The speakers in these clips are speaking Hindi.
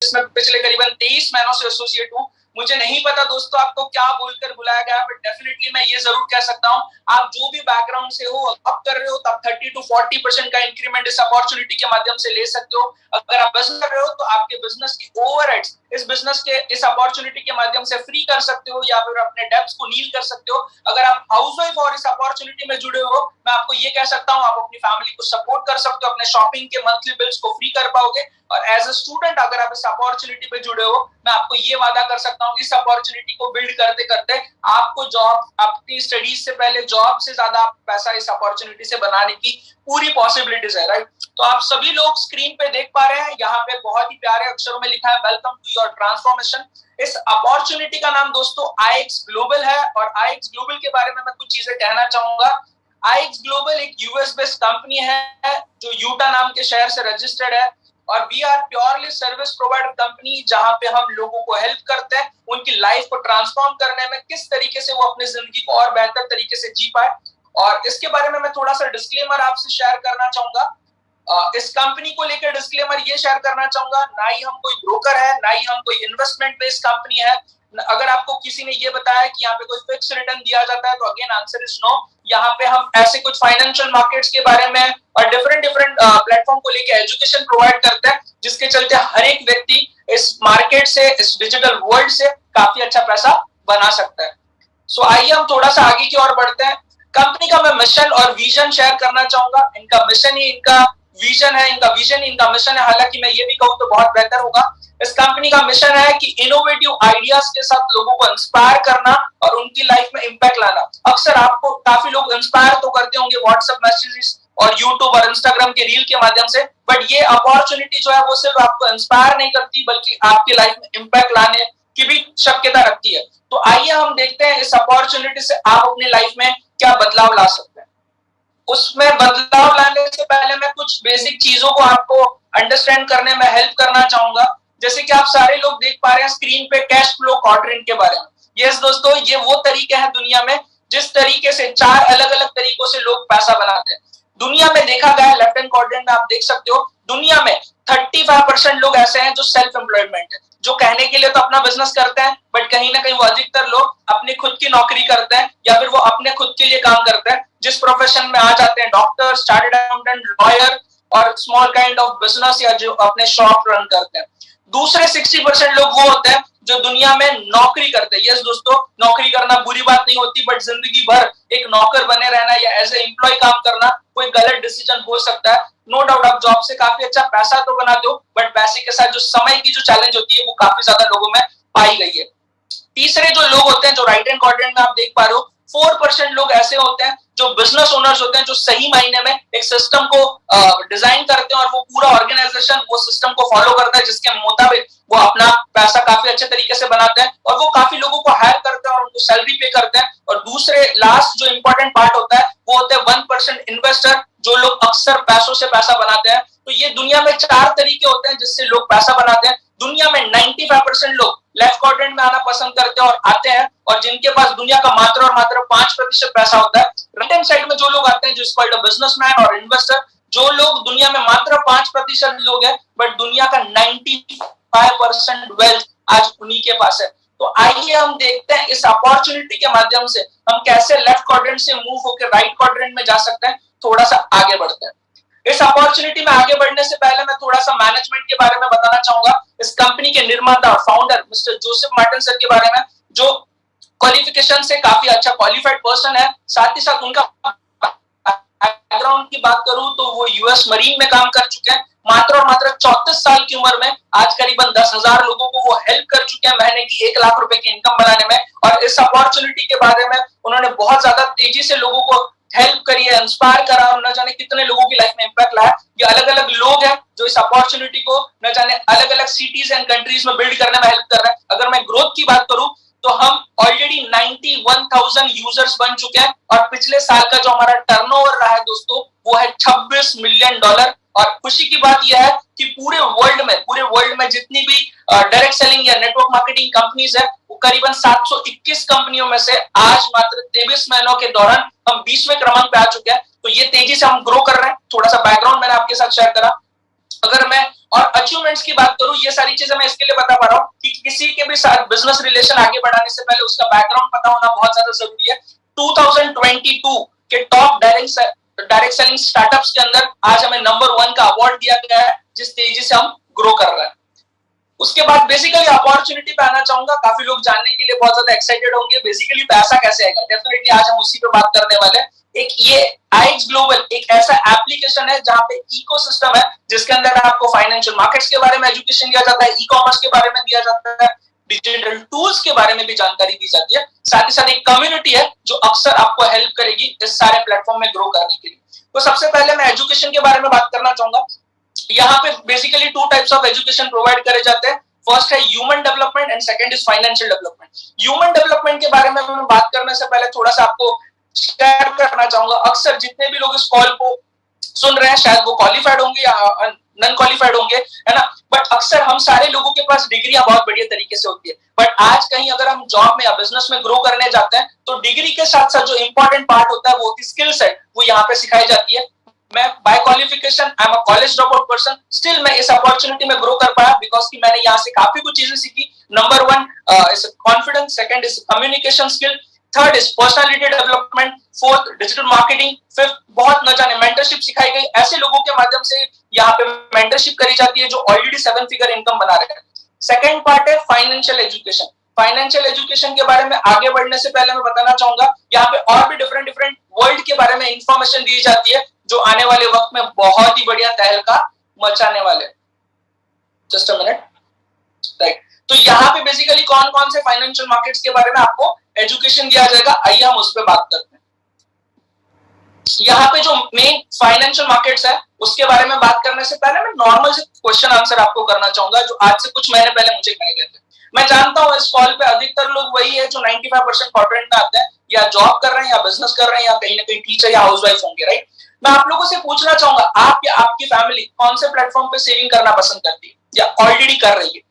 जिसमें पिछले करीबन 23 महीनों से एसोसिएट हूँ। मुझे नहीं पता दोस्तों आपको क्या बोलकर बुलाया गया, बट डेफिनेटली मैं ये जरूर कह सकता हूँ, आप जो भी बैकग्राउंड से हो, आप कर रहे हो तो आप 30 to 40% का इंक्रीमेंट इस अपॉर्चुनिटी के माध्यम से ले सकते हो। अगर आप बिजनेस कर रहे हो तो आपके बिजनेस की ओवरहेड्स इस बिजनेस के इस अपॉर्चुनिटी के माध्यम से फ्री कर सकते हो, या फिर अपने डेब्ट्स को नील कर सकते हो। अगर आप हाउसवाइफ और इस अपॉर्चुनिटी में जुड़े हो, मैं आपको ये कह सकता हूँ, आप अपनी फैमिली को सपोर्ट कर सकते हो, अपने शॉपिंग के मंथली बिल्स को फ्री कर पाओगे। और एज ए स्टूडेंट अगर आप इस अपॉर्चुनिटी पे जुड़े हो, मैं आपको ये वादा कर सकता हूँ, इस अपॉर्चुनिटी को बिल्ड करते करते आपको जॉब, अपनी स्टडीज से पहले जॉब से ज्यादा पैसा इस अपॉर्चुनिटी से बनाने की पूरी पॉसिबिलिटीज है, राइट। तो आप सभी लोग स्क्रीन पे देख पा रहे हैं, यहाँ पे बहुत ही प्यारे अक्षरों में लिखा है, वेलकम टू योर ट्रांसफॉर्मेशन। इस अपॉर्चुनिटी का नाम दोस्तों IX ग्लोबल है, और IX ग्लोबल के बारे में मैं कुछ चीजें कहना चाहूंगा। IX ग्लोबल एक यूएस बेस्ड कंपनी है जो यूटा नाम के शहर से रजिस्टर्ड है, और we are purely service provider company, जहां पे हम लोगों को हेल्प करते हैं उनकी लाइफ को ट्रांसफॉर्म करने में, किस तरीके से वो अपनी जिंदगी को और बेहतर तरीके से जी पाए। और इसके बारे में मैं थोड़ा सा डिस्क्लेमर आपसे शेयर करना चाहूंगा। इस कंपनी को लेकर डिस्क्लेमर ये शेयर करना चाहूंगा, ना ही हम कोई ब्रोकर है, ना ही हम कोई इन्वेस्टमेंट बेस्ड कंपनी है। अगर आपको किसी ने ये बताया कि यहाँ पे कोई फिक्स रिटर्न दिया जाता है, तो अगेन आंसर इज नो। यहाँ पे हम ऐसे कुछ फाइनेंशियल मार्केट्स के बारे में और डिफरेंट प्लेटफॉर्म को लेकर एजुकेशन प्रोवाइड करते हैं, जिसके चलते हर एक व्यक्ति इस मार्केट से, इस डिजिटल वर्ल्ड से काफी अच्छा पैसा बना सकता है। सो आइए हम थोड़ा सा आगे की ओर बढ़ते हैं। कंपनी का मैं मिशन और विजन शेयर करना चाहूंगा। इनका मिशन ही इनका विजन है, इनका विजन ही इनका मिशन है। हालांकि मैं ये भी कहूँ तो बहुत बेहतर होगा। इस कंपनी का मिशन है कि इनोवेटिव आइडियाज के साथ लोगों को इंस्पायर करना और उनकी लाइफ में इंपैक्ट लाना। अक्सर आपको काफी लोग इंस्पायर तो करते होंगे व्हाट्सएप मैसेजेस और यूट्यूब और इंस्टाग्राम के रील के माध्यम से, बट ये अपॉर्चुनिटी जो है वो सिर्फ आपको इंस्पायर नहीं करती, बल्कि आपकी लाइफ में इंपैक्ट लाने की भी शक्यता रखती है। तो आइए हम देखते हैं इस अपॉर्चुनिटी से आप अपनी लाइफ में क्या बदलाव ला सकते हैं। उसमें बदलाव लाने से पहले मैं कुछ बेसिक चीजों को आपको अंडरस्टैंड करने में हेल्प करना चाहूंगा। जैसे कि आप सारे लोग देख पा रहे हैं स्क्रीन पे कैश फ्लो क्वाड्रेंट के बारे में। यस दोस्तों, ये वो तरीके हैं दुनिया में जिस तरीके से 4 अलग अलग तरीकों से लोग पैसा बनाते हैं। दुनिया में देखा गया है, लेफ्ट हैंड क्वाड्रेंट में आप देख सकते हो, दुनिया में 35% लोग ऐसे हैं जो सेल्फ एम्प्लॉयमेंट है, जो कहने के लिए तो अपना बिजनेस करते हैं, बट कहीं ना कहीं वो अधिकतर लोग अपनी खुद की नौकरी करते हैं, या फिर वो अपने खुद के लिए काम करते हैं। जिस प्रोफेशन में आ जाते हैं, डॉक्टर, चार्टर्ड अकाउंटेंट, लॉयर और स्मॉल काइंड ऑफ बिजनेस, या जो अपने शॉप रन करते हैं। दूसरे 60% लोग वो होते हैं जो दुनिया में नौकरी करते हैं। यस दोस्तों, नौकरी करना बुरी बात नहीं होती, बट जिंदगी भर एक नौकर बने रहना या एज ए एम्प्लॉय काम करना कोई गलत डिसीजन हो सकता है। नो डाउट आप जॉब से काफी अच्छा पैसा तो बनाते हो, बट पैसे के साथ जो समय की जो चैलेंज होती है वो काफी ज्यादा लोगों में पाई गई है। तीसरे जो लोग होते हैं, जो राइट हैंड क्वाड्रेंट में आप देख पा रहे हो, 4% लोग ऐसे होते हैं जो बिजनेस ओनर्स होते हैं, जो सही मायने में एक सिस्टम को डिजाइन करते हैं और वो पूरा ऑर्गेनाइजेशन वो सिस्टम को फॉलो करता है, जिसके मुताबिक वो अपना पैसा काफी अच्छे तरीके से बनाते हैं, और वो काफी लोगों को हायर करते हैं और उनको सैलरी पे करते हैं। और दूसरे लास्ट जो इंपॉर्टेंट पार्ट होता है वो होते हैं 1% इन्वेस्टर, जो लोग अक्सर पैसों से पैसा बनाते हैं। तो ये दुनिया में 4 तरीके होते हैं जिससे लोग पैसा बनाते हैं। दुनिया में 95% लोग लेफ्ट क्वाड्रेंट में आना पसंद करते हैं और आते हैं, और जिनके पास दुनिया का मात्र और मात्र 5% पैसा होता है। राइट हैंड साइड में जो लोग आते हैं, जो कॉल्ड बिजनेसमैन और इन्वेस्टर, जो लोग दुनिया में मात्र 5% लोग हैं, बट दुनिया का 95% वेल्थ आज उन्हीं के पास है। तो आइए हम देखते हैं इस अपॉर्चुनिटी के माध्यम से हम कैसे लेफ्ट क्वाड्रेंट से मूव होकर राइट क्वाड्रेंट में जा सकते हैं। थोड़ा सा आगे बढ़ते हैं। इस अपॉर्चुनिटी में आगे बढ़ने से पहले मैं थोड़ा सा मैनेजमेंट के बारे में बताना चाहूंगा। इस कंपनी के निर्माता और founder mister Joseph Martin sir के बारे में, जो क्वालिफिकेशन से काफी अच्छा क्वालिफाइड पर्सन है। साथ ही साथ उनका बैकग्राउंड की बात करूं तो वो यूएस मरीन में काम कर चुके हैं। मात्र और मात्र 34 साल की उम्र में आज करीबन 10,000 लोगों को वो हेल्प कर चुके हैं महीने की 1 लाख रुपए की इनकम बनाने में। और इस अपॉर्चुनिटी के बारे में उन्होंने बहुत ज्यादा तेजी से लोगों को हेल्प करी है, इंस्पायर करा, और न जाने कितने लोगों की लाइफ में इंपैक्ट लाया। ये अलग अलग लोग हैं जो इस अपॉर्चुनिटी को न जाने अलग अलग सिटीज एंड कंट्रीज में बिल्ड करने में हेल्प कर रहे हैं। अगर मैं ग्रोथ की बात करूं तो हम ऑलरेडी 91,000 यूजर्स बन चुके हैं, और पिछले साल का जो हमारा टर्नओवर रहा है दोस्तों वो है $26 मिलियन। और खुशी की बात यह है कि पूरे वर्ल्ड में जितनी भी डायरेक्ट सेलिंग या नेटवर्क मार्केटिंग कंपनीज है, वो करीबन 721 कंपनियों में से आज मात्र 23 महीनों के दौरान हम 20वें क्रमांक पे आ चुके हैं। तो ये तेजी से हम ग्रो कर रहे हैं। थोड़ा सा बैकग्राउंड मैंने आपके साथ शेयर करा। अगर मैं और अचीवमेंट्स की बात करूं, ये सारी चीजें मैं इसके लिए बता पा रहा हूं कि किसी के भी साथ बिजनेस रिलेशन आगे बढ़ाने से पहले उसका बैकग्राउंड पता होना बहुत ज्यादा जरूरी है। 2022 के टॉप डायरेक्ट सेलिंग स्टार्टअप्स के अंदर आज हमें नंबर 1 का अवार्ड दिया गया है, जिस तेजी से हम ग्रो कर रहे हैं। उसके बाद बेसिकली अपॉर्चुनिटी पे आना चाहूंगा। काफी लोग जानने के लिए बहुत ज्यादा एक्साइटेड होंगे, बेसिकली पैसा कैसे आएगा। डेफिनेटली आज हम उसी पे बात करने वाले हैं। एक ये आईएक्स ग्लोबल एक ऐसा एप्लीकेशन है जहां पे इकोसिस्टम है, जिसके अंदर आपको फाइनेंशियल मार्केट्स के बारे में एजुकेशन दिया जाता है, ई कॉमर्स के बारे में दिया जाता है, डिजिटल टूल्स के बारे में भी जानकारी दी जाती है। साथ ही साथ एक कम्युनिटी है जो अक्सर आपको हेल्प करेगी इस सारे प्लेटफॉर्म में ग्रो करने के लिए। तो सबसे पहले मैं एजुकेशन के बारे में बात करना चाहूंगा। यहाँ पे basically 2 types of education provide करे जाते हैं। फर्स्ट है human development and second is financial development. Human development के बारे में मैं बात करने से पहले थोड़ा सा आपको शेयर करना चाहूंगा। अक्सर जितने भी लोग इस कॉल को सुन रहे हैं शायद वो क्वालिफाइड होंगे या नॉन क्वालिफाइड होंगे, है ना, बट अक्सर हम सारे लोगों के पास डिग्रियां बहुत बढ़िया तरीके से होती है, बट आज कहीं अगर हम जॉब में या बिजनेस में ग्रो करने जाते हैं तो डिग्री के साथ साथ जो इंपॉर्टेंट पार्ट होता है वो होती है स्किल सेट, वो यहाँ पे सिखाई जाती है। मैं by qualification I am a college drop out person, still मैं इस अपॉर्चुनिटी में ग्रो कर पाया बिकॉज कि मैंने यहाँ से काफी कुछ चीजें सीखी। Number 1 is confidence, second is communication skill, third is personality development, fourth digital marketing, fifth बहुत न जाने मेंटरशिप सिखाई गई। ऐसे लोगों के माध्यम से यहाँ पे मेंटरशिप करी जाती है जो ऑलरेडी 7 फिगर इनकम बना रहे हैं। सेकंड पार्ट है फाइनेंशियल एजुकेशन। फाइनेंशियल एजुकेशन के बारे में आगे बढ़ने से पहले मैं बताना चाहूंगा यहाँ पे और भी डिफरेंट वर्ल्ड के बारे में इंफॉर्मेशन दी जाती है जो आने वाले वक्त में बहुत ही बढ़िया तहलका मचाने वाले। Just a minute, right. तो यहाँ पे बेसिकली कौन कौन से फाइनेंशियल मार्केट्स के बारे में आपको एजुकेशन दिया जाएगा, आइए हम उस पर बात करते हैं। यहाँ पे जो मेन फाइनेंशियल मार्केट्स है उसके बारे में बात करने से पहले मैं नॉर्मल से क्वेश्चन आंसर आपको करना चाहूंगा जो आज से कुछ महीने पहले मुझे कहे गए थे। मैं जानता हूँ इस कॉल पे अधिकतर लोग वही है जो 95% कॉर्पोरेट में आते हैं, या जॉब कर रहे हैं या बिजनेस कर रहे हैं या कहीं ना कहीं टीचर या हाउसवाइफ होंगे, राइट। मैं आप लोगों से पूछना चाहूंगा आप या आपकी फैमिली कौन से प्लेटफॉर्म पे सेविंग करना पसंद करती है या ऑलरेडी कर रही है।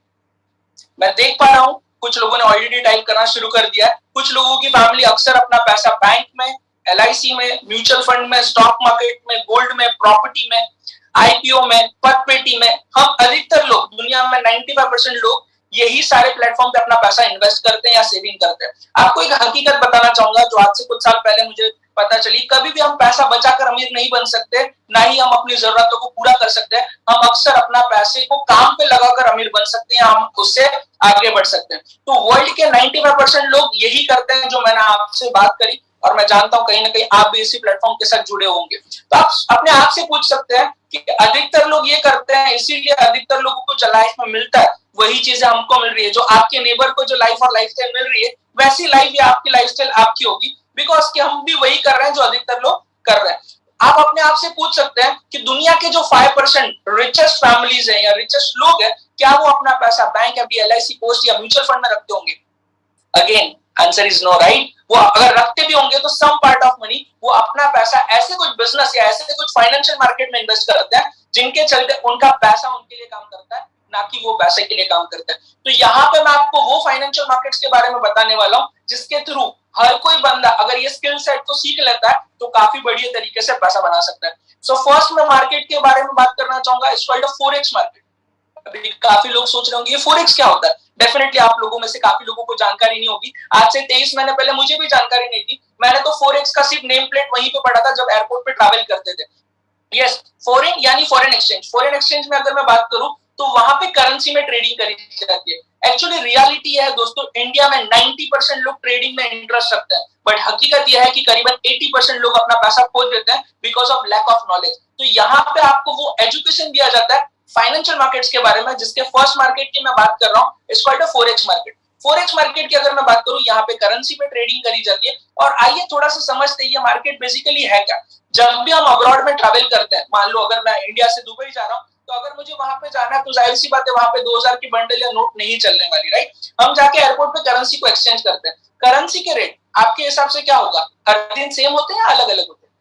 मैं देख पा रहा हूँ कुछ लोगों ने ऑलरेडी टाइप करना शुरू कर दिया है। कुछ लोगों की फैमिली अक्सर अपना पैसा बैंक में, एलआईसी में, म्यूचुअल फंड में, स्टॉक मार्केट में, गोल्ड में, प्रॉपर्टी में, आईपीओ में, पतपेटी में, हम अधिकतर लोग दुनिया में 95% लोग यही सारे प्लेटफॉर्म पे अपना पैसा इन्वेस्ट करते हैं या सेविंग करते हैं। आपको एक हकीकत बताना चाहूंगा जो आज से कुछ साल पहले मुझे पता चली। कभी भी हम पैसा बचाकर अमीर नहीं बन सकते, ना ही हम अपनी जरूरतों को पूरा कर सकते हैं। हम अक्सर अपना पैसे को काम पे लगाकर अमीर बन सकते हैं, हम उससे आगे बढ़ सकते हैं। तो वर्ल्ड के 95% लोग यही करते हैं जो मैंने आपसे बात करी, और मैं जानता हूं कहीं ना कहीं आप भी इसी प्लेटफॉर्म के साथ जुड़े होंगे। तो आप अपने आप से पूछ सकते हैं कि अधिकतर लोग ये करते हैं, इसीलिए अधिकतर लोगों को जो लाइफ में मिलता है वही चीजें हमको मिल रही है। जो आपके नेबर को जो लाइफ और लाइफस्टाइल मिल रही है वैसी लाइफ या आपकी लाइफस्टाइल आपकी होगी, बिकॉज कि हम भी वही कर रहे हैं जो अधिकतर लोग कर रहे हैं। आप अपने आप से पूछ सकते हैं कि दुनिया के जो 5% रिचेस्ट फैमिलीज हैं या रिचेस्ट लोग हैं, क्या वो अपना पैसा बैंक या एलआईसी, पोस्ट या म्यूचुअल फंड में रखते होंगे? Again answer is no, right. वो अगर रखते भी होंगे तो सम पार्ट ऑफ मनी वो अपना पैसा ऐसे कुछ बिजनेस या ऐसे कुछ फाइनेंशियल मार्केट में इन्वेस्ट करते हैं जिनके चलते उनका पैसा उनके लिए काम करता है, ना कि वो पैसे के लिए काम करता है। तो यहाँ पे मैं आपको वो फाइनेंशियल मार्केट्स के बारे में बताने वाला हूँ जिसके थ्रू हर कोई बंदा अगर ये स्किल सेट को सीख लेता है तो काफी बढ़िया तरीके से पैसा बना सकता है। सो फर्स्ट मैं मार्केट के बारे में बात करना चाहूंगा, इट्स कॉल्ड फॉरेक्स मार्केट। अभी काफी लोग सोच रहे होंगे ये फॉरेक्स क्या होता है। डेफिनेटली आप लोगों में से काफी लोगों को जानकारी नहीं होगी। आज से 23 महीने पहले मुझे भी जानकारी नहीं थी। मैंने तो फॉरेक्स का सिर्फ नेम प्लेट वहीं पे पढ़ा था जब एयरपोर्ट पे ट्रैवल करते थे। यस, फॉरेन यानी फॉरेन एक्सचेंज। फॉरेन एक्सचेंज में अगर मैं बात करूं तो वहां पे करेंसी में ट्रेडिंग करी जाती है। एक्चुअली रियलिटी है दोस्तों, इंडिया में 90% लोग ट्रेडिंग में इंटरेस्ट रखते हैं, बट हकीकत यह है कि करीबन 80% लोग अपना पैसा खो देते हैं because of lack of knowledge. तो यहाँ पे आपको वो एजुकेशन दिया जाता है फाइनेंशियल मार्केट्स के बारे में, जिसके फर्स्ट मार्केट की मैं बात कर रहा हूँ, it's called a forex market. Forex market की अगर मैं बात करूं, यहाँ पे करेंसी में ट्रेडिंग करी जाती है। और आइए थोड़ा सा समझते हैं ये मार्केट बेसिकली है क्या। जब भी हम अब्रॉड में ट्रैवल करते हैं, मान लो अगर मैं इंडिया से दुबई जा रहा हूँ, तो अगर मुझे वहां पे जाना है तो जाहिर सी बात है वहां पे 2000 की बंडल या नोट नहीं चलने वाली, राइट। हम जाके एयरपोर्ट पे करेंसी को एक्सचेंज करते हैं। करेंसी के रेट आपके हिसाब से क्या होगा? हर दिन सेम होते हैं या अलग अलग होते हैं?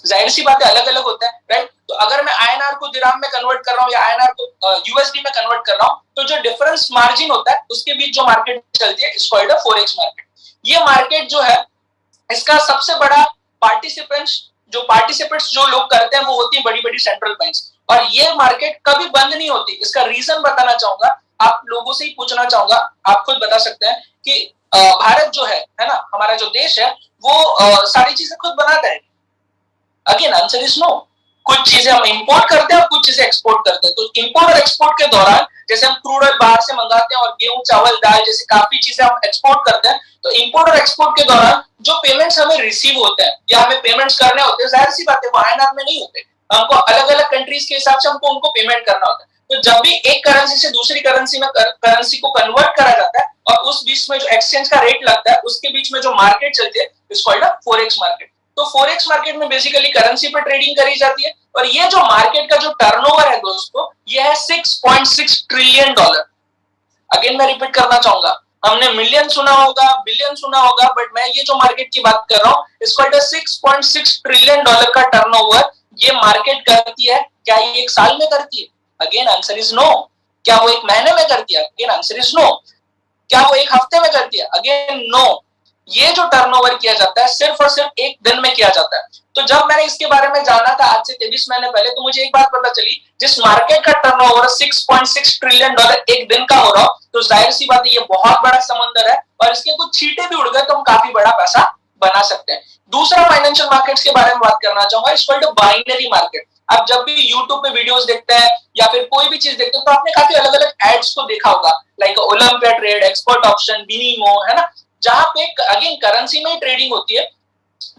जाहिर सी बात है अलग अलग होता है, राइट। तो अगर मैं आईएनआर को दिराम में कन्वर्ट कर रहा हूँ या आईएनआर को यूएसडी में कन्वर्ट कर रहा हूँ, तो जो डिफरेंस मार्जिन होता है उसके बीच जो मार्केट चलती है इसको कॉल्ड फॉरेक्स मार्केट। ये मार्केट जो है इसका सबसे बड़ा पार्टिसिपेंट्स जो लोग करते हैं वो होती है बड़ी बड़ी सेंट्रल बैंक्स। और ये मार्केट कभी बंद नहीं होती। इसका रीजन बताना चाहूंगा, आप लोगों से ही पूछना चाहूंगा, आप खुद बता सकते हैं कि भारत जो है ना, हमारा जो देश है वो सारी चीजें खुद बनाता है। Again answer is no. कुछ चीजें हम इंपोर्ट करते हैं और कुछ चीजें एक्सपोर्ट करते हैं। तो इंपोर्ट और एक्सपोर्ट के दौरान जैसे हम क्रूड ऑयल बाहर से मंगाते हैं और गेहूं चावल दाल जैसी काफी चीजें हम एक्सपोर्ट करते हैं, तो इंपोर्ट और एक्सपोर्ट के दौरान जो पेमेंट्स हमें रिसीव होते हैं या हमें पेमेंट्स करने होते हैं, जाहिर सी बात है वो INR में नहीं होते, हमको अलग अलग कंट्रीज के हिसाब से हमको उनको पेमेंट करना होता है। तो जब भी एक करेंसी से दूसरी करेंसी में करेंसी को कन्वर्ट करा जाता है और उस बीच में जो एक्सचेंज का रेट लगता है उसके बीच में जो मार्केट चलती है is called a forex market. तो फॉरेक्स मार्केट में बेसिकली करेंसी पर ट्रेडिंग करी जाती है और ये जो मार्केट का जो टर्नओवर है दोस्तों, ये है $6.6 ट्रिलियन। अगेन मैं रिपीट करना चाहूंगा, हमने मिलियन सुना होगा, बिलियन सुना होगा, बट मैं ये जो मार्केट की बात कर रहा हूँ इसको $6.6 ट्रिलियन का टर्नओवर ये मार्केट करती है। क्या ये एक साल में करती है? Again answer is no. क्या वो एक महीने में करती है? Again answer is no. क्या वो एक हफ्ते में करती है? Again no. ये जो टर्नओवर किया जाता है सिर्फ और सिर्फ एक दिन में किया जाता है। तो जब मैंने इसके बारे में जाना था आज से 23 महीने पहले, तो मुझे एक बात पता चली, जिस मार्केट का टर्नओवर $6.6 ट्रिलियन एक दिन का हो रहा हो, तो जाहिर सी बात है ये बहुत बड़ा समंदर है और इसके कुछ छींटे भी उड़ गए तो हम काफी बड़ा पैसा बना सकते हैं। दूसरा फाइनेंशियल मार्केट्स के बारे में बात करना चाहूंगा, इट्स कॉल्ड बाइनरी मार्केट। आप जब भी यूट्यूब पे वीडियोस देखते हैं या फिर कोई भी चीज देखते हैं तो आपने काफी अलग अलग एड्स को देखा होगा, like Olympia Trade, Expert Option, Binomo, है ना, जहां पे अगेन करेंसी में ही ट्रेडिंग होती है,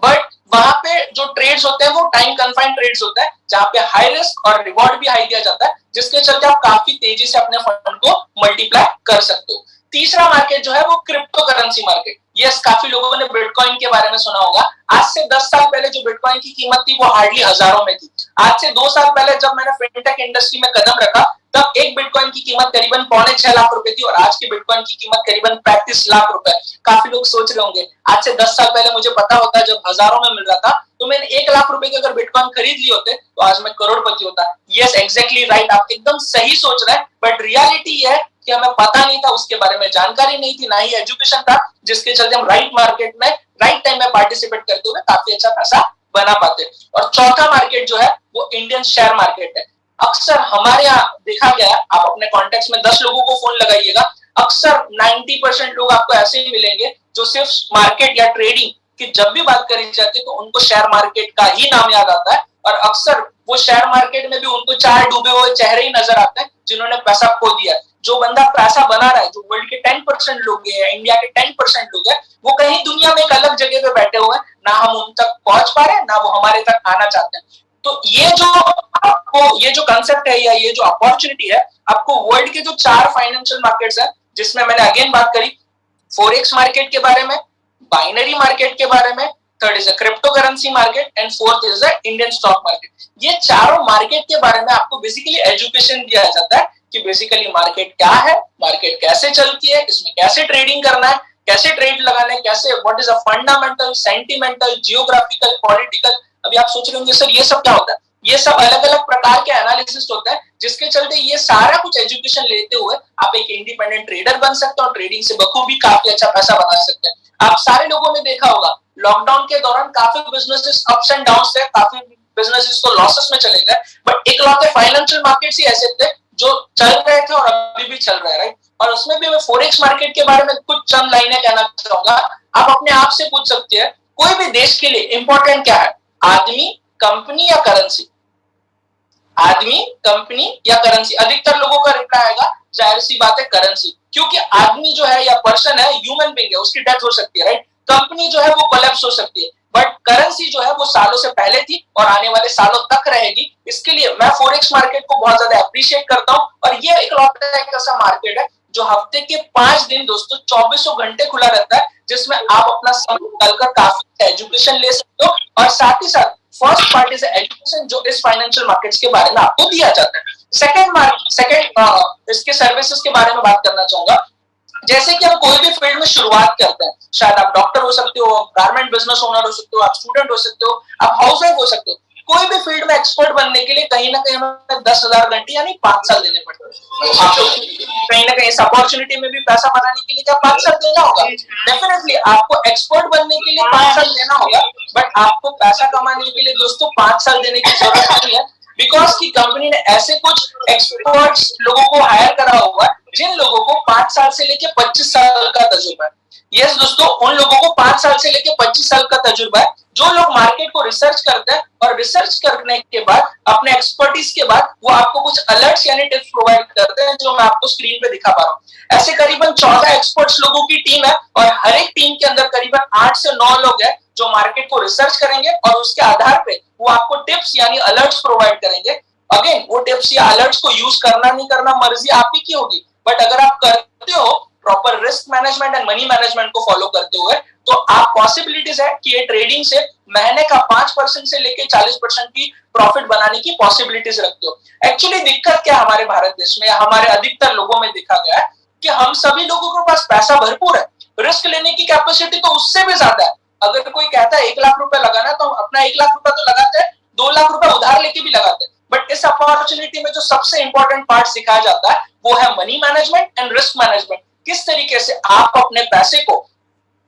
बट वहां पे जो ट्रेड्स होते हैं वो टाइम कन्फाइंड ट्रेड्स होता है, जहां पे हाई रिस्क और रिवॉर्ड भी हाई दिया जाता है, जिसके चलते आप काफी तेजी से अपने फंड को मल्टीप्लाई कर सकते हो। तीसरा मार्केट जो है वो क्रिप्टो करेंसी मार्केट। यस, काफी लोगों ने बिटकॉइन के बारे में सुना होगा। आज से 10 साल पहले जो बिटकॉइन की कीमत थी वो हार्डली हजारों में थी। आज से 2 साल पहले जब मैंने फिनटेक इंडस्ट्री में कदम रखा तब एक बिटकॉइन की कीमत करीबन 6.25 लाख रुपए थी और आज की बिटकॉइन की कीमत करीबन 35 लाख रुपए। काफी लोग सोच रहे होंगे आज से 10 साल पहले मुझे पता होता जब हजारों में मिल रहा था तो मैंने 1 लाख रुपए के अगर बिटकॉइन खरीद लिए होते तो आज मैं करोड़पति होता। यस, एग्जैक्टली राइट, आप एकदम सही सोच रहे हैं, बट रियलिटी है कि हमें पता नहीं था, उसके बारे में जानकारी नहीं थी, ना ही एजुकेशन था, जिसके चलते हम राइट मार्केट में राइट टाइम में पार्टिसिपेट करते हुए काफी अच्छा पैसा बना पाते। और चौथा मार्केट जो है वो इंडियन शेयर मार्केट है। अक्सर हमारे यहाँ देखा गया, आप अपने कॉन्टेक्ट में 10 लोगों को फोन लगाइएगा, अक्सर 90% लोग आपको ऐसे ही मिलेंगे जो सिर्फ मार्केट या ट्रेडिंग की जब भी बात करी जाती है तो उनको शेयर मार्केट का ही नाम याद आता है और अक्सर वो शेयर मार्केट में भी उनको 4 डूबे हुए चेहरे ही नजर आते हैं जिन्होंने पैसा खो दिया। जो बंदा पैसा बना रहा है, जो वर्ल्ड के 10% लोग हैं, इंडिया के 10% लोग हैं, वो कहीं दुनिया में एक अलग जगह पे बैठे हुए हैं, ना हम उन तक पहुंच पा रहे हैं ना वो हमारे तक आना चाहते हैं। तो ये जो कंसेप्ट है या ये जो अपॉर्चुनिटी है, आपको वर्ल्ड के जो 4 फाइनेंशियल मार्केट्स हैं, जिसमें मैंने अगेन बात करी फॉरेक्स मार्केट के बारे में, बाइनरी मार्केट के बारे में, third is a crypto currency market and fourth is a Indian stock market. ये चारों मार्केट के बारे में आपको बेसिकली एजुकेशन दिया जाता है कि बेसिकली मार्केट क्या है, मार्केट कैसे चलती है, इसमें कैसे ट्रेडिंग करना है, कैसे ट्रेड लगाना है, कैसे what is a fundamental, sentimental, geographical, political. अभी आप सोच रहे होंगे सर ये सब क्या होता है? ये सब अलग अलग प्रकार के एनालिसिस होता है जिसके चलते ये सारा कुछ एजुकेशन लेते हुए आप एक इंडिपेंडेंट ट्रेडर बन सकते हो और ट्रेडिंग से बखूबी काफी अच्छा पैसा बना सकते हैं। आप सारे लोगों ने देखा होगा लॉकडाउन के दौरान काफी बिजनेसेस अप्स एंड डाउन थे, काफी बिजनेसेस तो लॉसेस में चले गए, बट इकलौते फाइनेंशियल मार्केट्स ही ऐसे थे जो चल रहे थे और अभी भी चल रहे हैं, राइट। और उसमें भी मैं फॉरेक्स मार्केट के बारे में कुछ चंद लाइनें कहना चाहूंगा। आप अपने आप से पूछ सकते हैं कोई भी देश के लिए इंपॉर्टेंट क्या है, आदमी, कंपनी या करेंसी? आदमी, कंपनी या करेंसी? अधिकतर लोगों का रिप्लाई आएगा जाहिर सी बात है करेंसी, क्योंकि आदमी जो है या पर्सन है, ह्यूमन बीइंग है, उसकी डेथ हो सकती है, राइट। कंपनी जो है वो कोलैप्स हो सकती है, बट करेंसी जो है वो सालों से पहले थी और आने वाले सालों तक रहेगी। इसके लिए मैं फॉरेक्स मार्केट को बहुत ज्यादा अप्रिशिएट करता हूं और ये एक ऐसा मार्केट है जो हफ्ते के 5 दिन दोस्तों 24 घंटे खुला रहता है, जिसमें आप अपना समय निकालकर काफी एजुकेशन ले सकते हो और साथ ही साथ फर्स्ट पार्ट इज एजुकेशन जो इस फाइनेंशियल मार्केट्स के बारे में आपको दिया जाता है। सेकंड इसके सर्विसेज के बारे में बात करना चाहूंगा। जैसे कि हम कोई भी फील्ड में शुरुआत करते हैं, शायद आप डॉक्टर हो सकते हो, गारमेंट बिजनेस ओनर हो सकते हो, आप स्टूडेंट हो सकते हो, आप हाउसवाइफ हो सकते हो, कोई भी फील्ड में एक्सपर्ट बनने के लिए कहीं ना कहीं हमें 10,000 घंटे यानी 5 साल देने पड़ते हैं। आपको कहीं ना कहीं इस अपॉर्चुनिटी में भी पैसा बनाने के लिए क्या 5 साल देना होगा? डेफिनेटली आपको एक्सपर्ट बनने के लिए 5 साल देना होगा, बट आपको पैसा कमाने के लिए दोस्तों 5 साल देने की जरूरत नहीं है। बिकॉज की कंपनी ने ऐसे कुछ एक्सपर्ट्स लोगों को हायर करा हुआ है जिन लोगों को 5 साल से लेके 25 साल का तजुर्बा है। यस दोस्तों, उन लोगों को 5 साल से लेके 25 साल का तजुर्बा है, जो लोग मार्केट को रिसर्च करते हैं और रिसर्च करने के बाद अपने एक्सपर्टीज के बाद वो आपको कुछ अलर्ट्स यानी टिप्स प्रोवाइड करते हैं, जो मैं आपको स्क्रीन पे दिखा पा रहा हूँ। ऐसे करीबन 14 एक्सपर्ट्स लोगों की टीम है और हर एक टीम के अंदर करीबन 8 से 9 लोग हैं जो मार्केट को रिसर्च करेंगे और उसके आधार पे वो आपको टिप्स यानी अलर्ट्स प्रोवाइड करेंगे। अगेन वो टिप्स या अलर्ट्स को यूज करना नहीं करना मर्जी आप ही की होगी, बट अगर आप करते हो proper risk management and money management को फॉलो करते हुए, तो आप पॉसिबिलिटीज है कि ये ट्रेडिंग से महीने का 5% से लेके 40% की प्रॉफिट बनाने की पॉसिबिलिटीज रखते हो। एक्चुअली दिक्कत क्या हमारे भारत देश में, हमारे अधिकतर लोगों में देखा गया है कि हम सभी लोगों के पास पैसा भरपूर है, रिस्क लेने की कैपेसिटी तो उससे भी ज्यादा है। अगर कोई कहता है 1 लाख रुपए लगाना, तो हम अपना 1 लाख रुपए तो लगाते हैं, 2 लाख रुपए उधार लेके भी लगाते हैं। बट इस अपॉर्चुनिटी में जो सबसे इंपॉर्टेंट पार्ट सिखाया जाता है वो है money management and risk management. किस तरीके से आप अपने पैसे को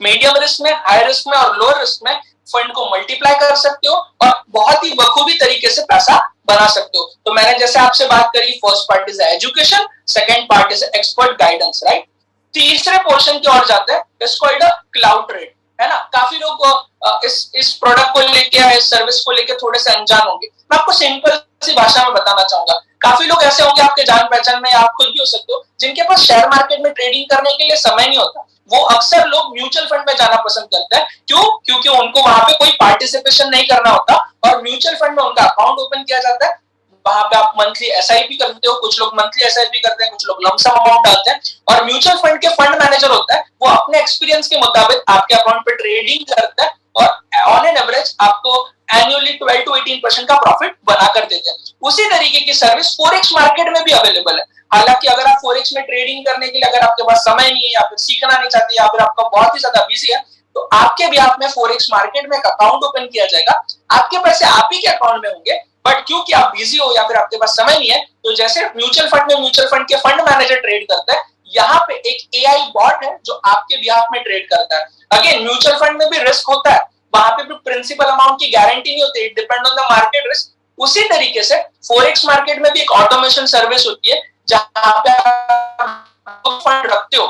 मीडियम रिस्क में, हाई रिस्क में और लोअर रिस्क में फंड को मल्टीप्लाई कर सकते हो और बहुत ही बखूबी तरीके से पैसा बना सकते हो। तो मैंने जैसे आपसे बात करी, first part is education, second part is expert guidance, right. तीसरे पोर्शन की ओर जाते हैं, it's called a cloud trade, है ना। काफी लोग इस प्रोडक्ट को लेके या इस सर्विस को लेके थोड़े से अनजान होंगे। मैं आपको सिंपल सी भाषा में बताना चाहूंगा। काफी लोग ऐसे होंगे आपके जान पहचान में, आप खुद भी हो सकते हो, जिनके पास शेयर मार्केट में ट्रेडिंग करने के लिए समय नहीं होता। वो अक्सर लोग म्यूचुअल फंड में जाना पसंद करते हैं। क्यों? क्योंकि उनको वहां पे कोई पार्टिसिपेशन नहीं करना होता और म्यूचुअल फंड में उनका अकाउंट ओपन किया जाता है। वहां पे आप मंथली एसआईपी करते हो, कुछ लोग मंथली एसआईपी करते हैं, कुछ लोग लमसम अमाउंट डालते हैं और म्यूचुअल फंड के फंड मैनेजर होता है, वो अपने एक्सपीरियंस के मुताबिक आपके अकाउंट पे ट्रेडिंग करता है और ऑन एन एवरेज आपको एनुअली 12 to 18% का प्रॉफिट बना कर देते हैं। उसी तरीके की सर्विस फॉरेक्स मार्केट में भी अवेलेबल है। हालांकि अगर आप फॉरेक्स में ट्रेडिंग करने के लिए अगर आपके पास समय नहीं है या फिर सीखना नहीं चाहते या फिर आपका बहुत ही ज्यादा बिजी है, तो आपके भी आप में फॉरेक्स मार्केट में एक अकाउंट ओपन किया जाएगा। आपके पैसे आप ही के अकाउंट में होंगे, बट क्योंकि आप बिजी हो या फिर आपके पास समय नहीं है, तो जैसे म्यूचुअल फंड में म्यूचुअल फंड के फंड मैनेजर ट्रेड करता है, यहाँ पे एक एआई बॉट है जो आपके बिहाफ में ट्रेड करता है। अगेन म्यूचुअल फंड में भी रिस्क होता है, वहां पे भी प्रिंसिपल अमाउंट की गारंटी नहीं होती, it depend on the market risk. उसी तरीके से फॉरेक्स मार्केट में भी एक ऑटोमेशन सर्विस होती है जहां पे आप फंड रखते हो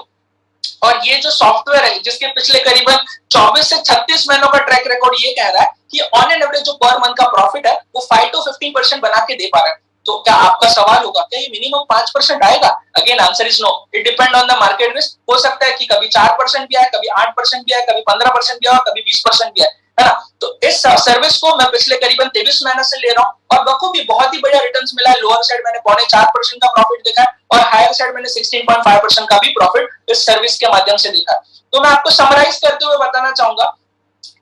और ये जो सॉफ्टवेयर है जिसके पिछले करीबन 24 से 36 महीनों का ट्रैक रिकॉर्ड ये कह रहा है कि ऑन एन एवरेज जो पर मंथ का प्रॉफिट है वो 5 to 15% बना के दे पा रहा है। तो क्या आपका सवाल होगा क्या ये मिनिमम 5% आएगा? Again answer is no, it depend on the market risk. हो सकता है कि कभी 4% भी आए, कभी 8% भी आए, कभी 15% भी आए, कभी 20% भी आए, है ना। तो इस सर्विस को मैं पिछले करीबन 23 महीने से ले रहा हूँ और बखूबी बहुत ही बढ़िया रिटर्न्स मिला है। लोअर साइड मैंने 4.25% का प्रॉफिट देखा है और हायर साइड मैंने 16.5% का भी प्रॉफिट इस सर्विस के माध्यम से देखा है। तो मैं आपको समराइज करते हुए बताना चाहूंगा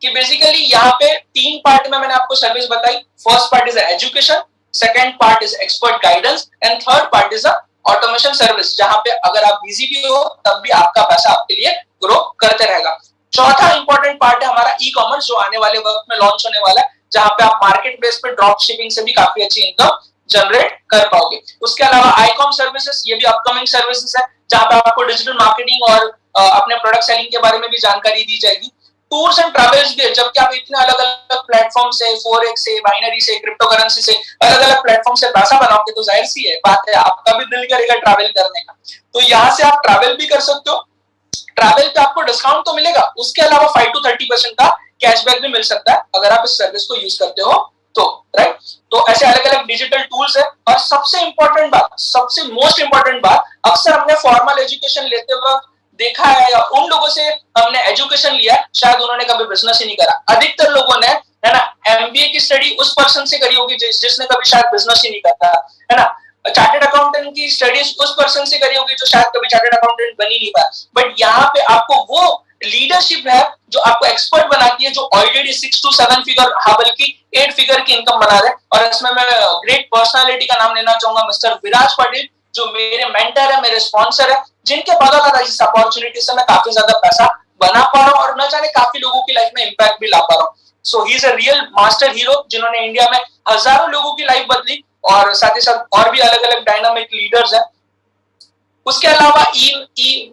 कि बेसिकली यहाँ पे 3 पार्ट में मैंने आपको सर्विस बताई। First part is education, second part is expert guidance and third part is automation service, जहां पे अगर आप बिजी भी हो तब भी आपका पैसा आपके लिए ग्रो करते रहेगा। चौथा इंपॉर्टेंट पार्ट है हमारा ई कॉमर्स, जो आने वाले वक्त में लॉन्च होने वाला है, जहां पे आप मार्केट प्लेस पे ड्रॉप शिपिंग से भी काफी अच्छी इनकम जनरेट कर पाओगे। उसके अलावा आईकॉम सर्विसेज, ये भी अपकमिंग सर्विसेज है जहां पे आपको डिजिटल मार्केटिंग और अपने प्रोडक्ट सेलिंग के बारे में भी जानकारी दी जाएगी। टूर्स एंड ट्रैवल्स भी, जबकि आप इतने अलग अलग प्लेटफॉर्म से, फॉरेक्स से, बाइनरी से, क्रिप्टो करेंसी से, अलग अलग प्लेटफॉर्म से पैसा बनाओगे तो जाहिर सी है बात है आपका भी दिल करेगा ट्रैवल करने का। तो यहाँ से आप ट्रैवल भी कर सकते हो, ट्रैवल पे आपको डिस्काउंट तो मिलेगा, उसके अलावा 5 to 30% का कैशबैक भी मिल सकता है अगर आप इस सर्विस को यूज करते हो तो, राइट। तो ऐसे अलग अलग डिजिटल टूल्स है। और सबसे इंपॉर्टेंट बात, सबसे मोस्ट इंपॉर्टेंट बात, अक्सर हमने फॉर्मल एजुकेशन लेते वक्त देखा है या उन लोगों से हमने एजुकेशन लिया शायद उन्होंने कभी बिजनेस ही नहीं करा। अधिकतर लोगों ने, है ना, एमबीए की स्टडी उस पर्सन से करी होगी जिसने कभी शायद बिजनेस ही नहीं करता, है ना। चार्टर्ड अकाउंटेंट की स्टडीज उस पर्सन से करी होगी जो शायद कभी चार्टर्ड अकाउंटेंट बन ही नहीं पाया। बट यहाँ पे आपको वो लीडरशिप है जो आपको एक्सपर्ट बनाती है, जो ऑलरेडी 6 to 7 फिगर, हाँ बल्कि 8 फिगर की इनकम बना रहे। और इसमें मैं ग्रेट पर्सनालिटी का नाम लेना चाहूंगा, मिस्टर विराज पाटिल, जो मेरे मेंटर है, मेरे स्पॉन्सर है, जिनके बदौलत इस अपॉर्चुनिटी से मैं काफी ज्यादा पैसा बना पा रहा हूँ और न जाने काफी लोगों की लाइफ में इंपैक्ट भी ला पा रहा हूँ। So he is a real master hero, जिन्होंने इंडिया में हजारों लोगों की लाइफ बदली और साथ ही साथ और भी अलग अलग डायनामिक लीडर्स हैं। उसके अलावा ई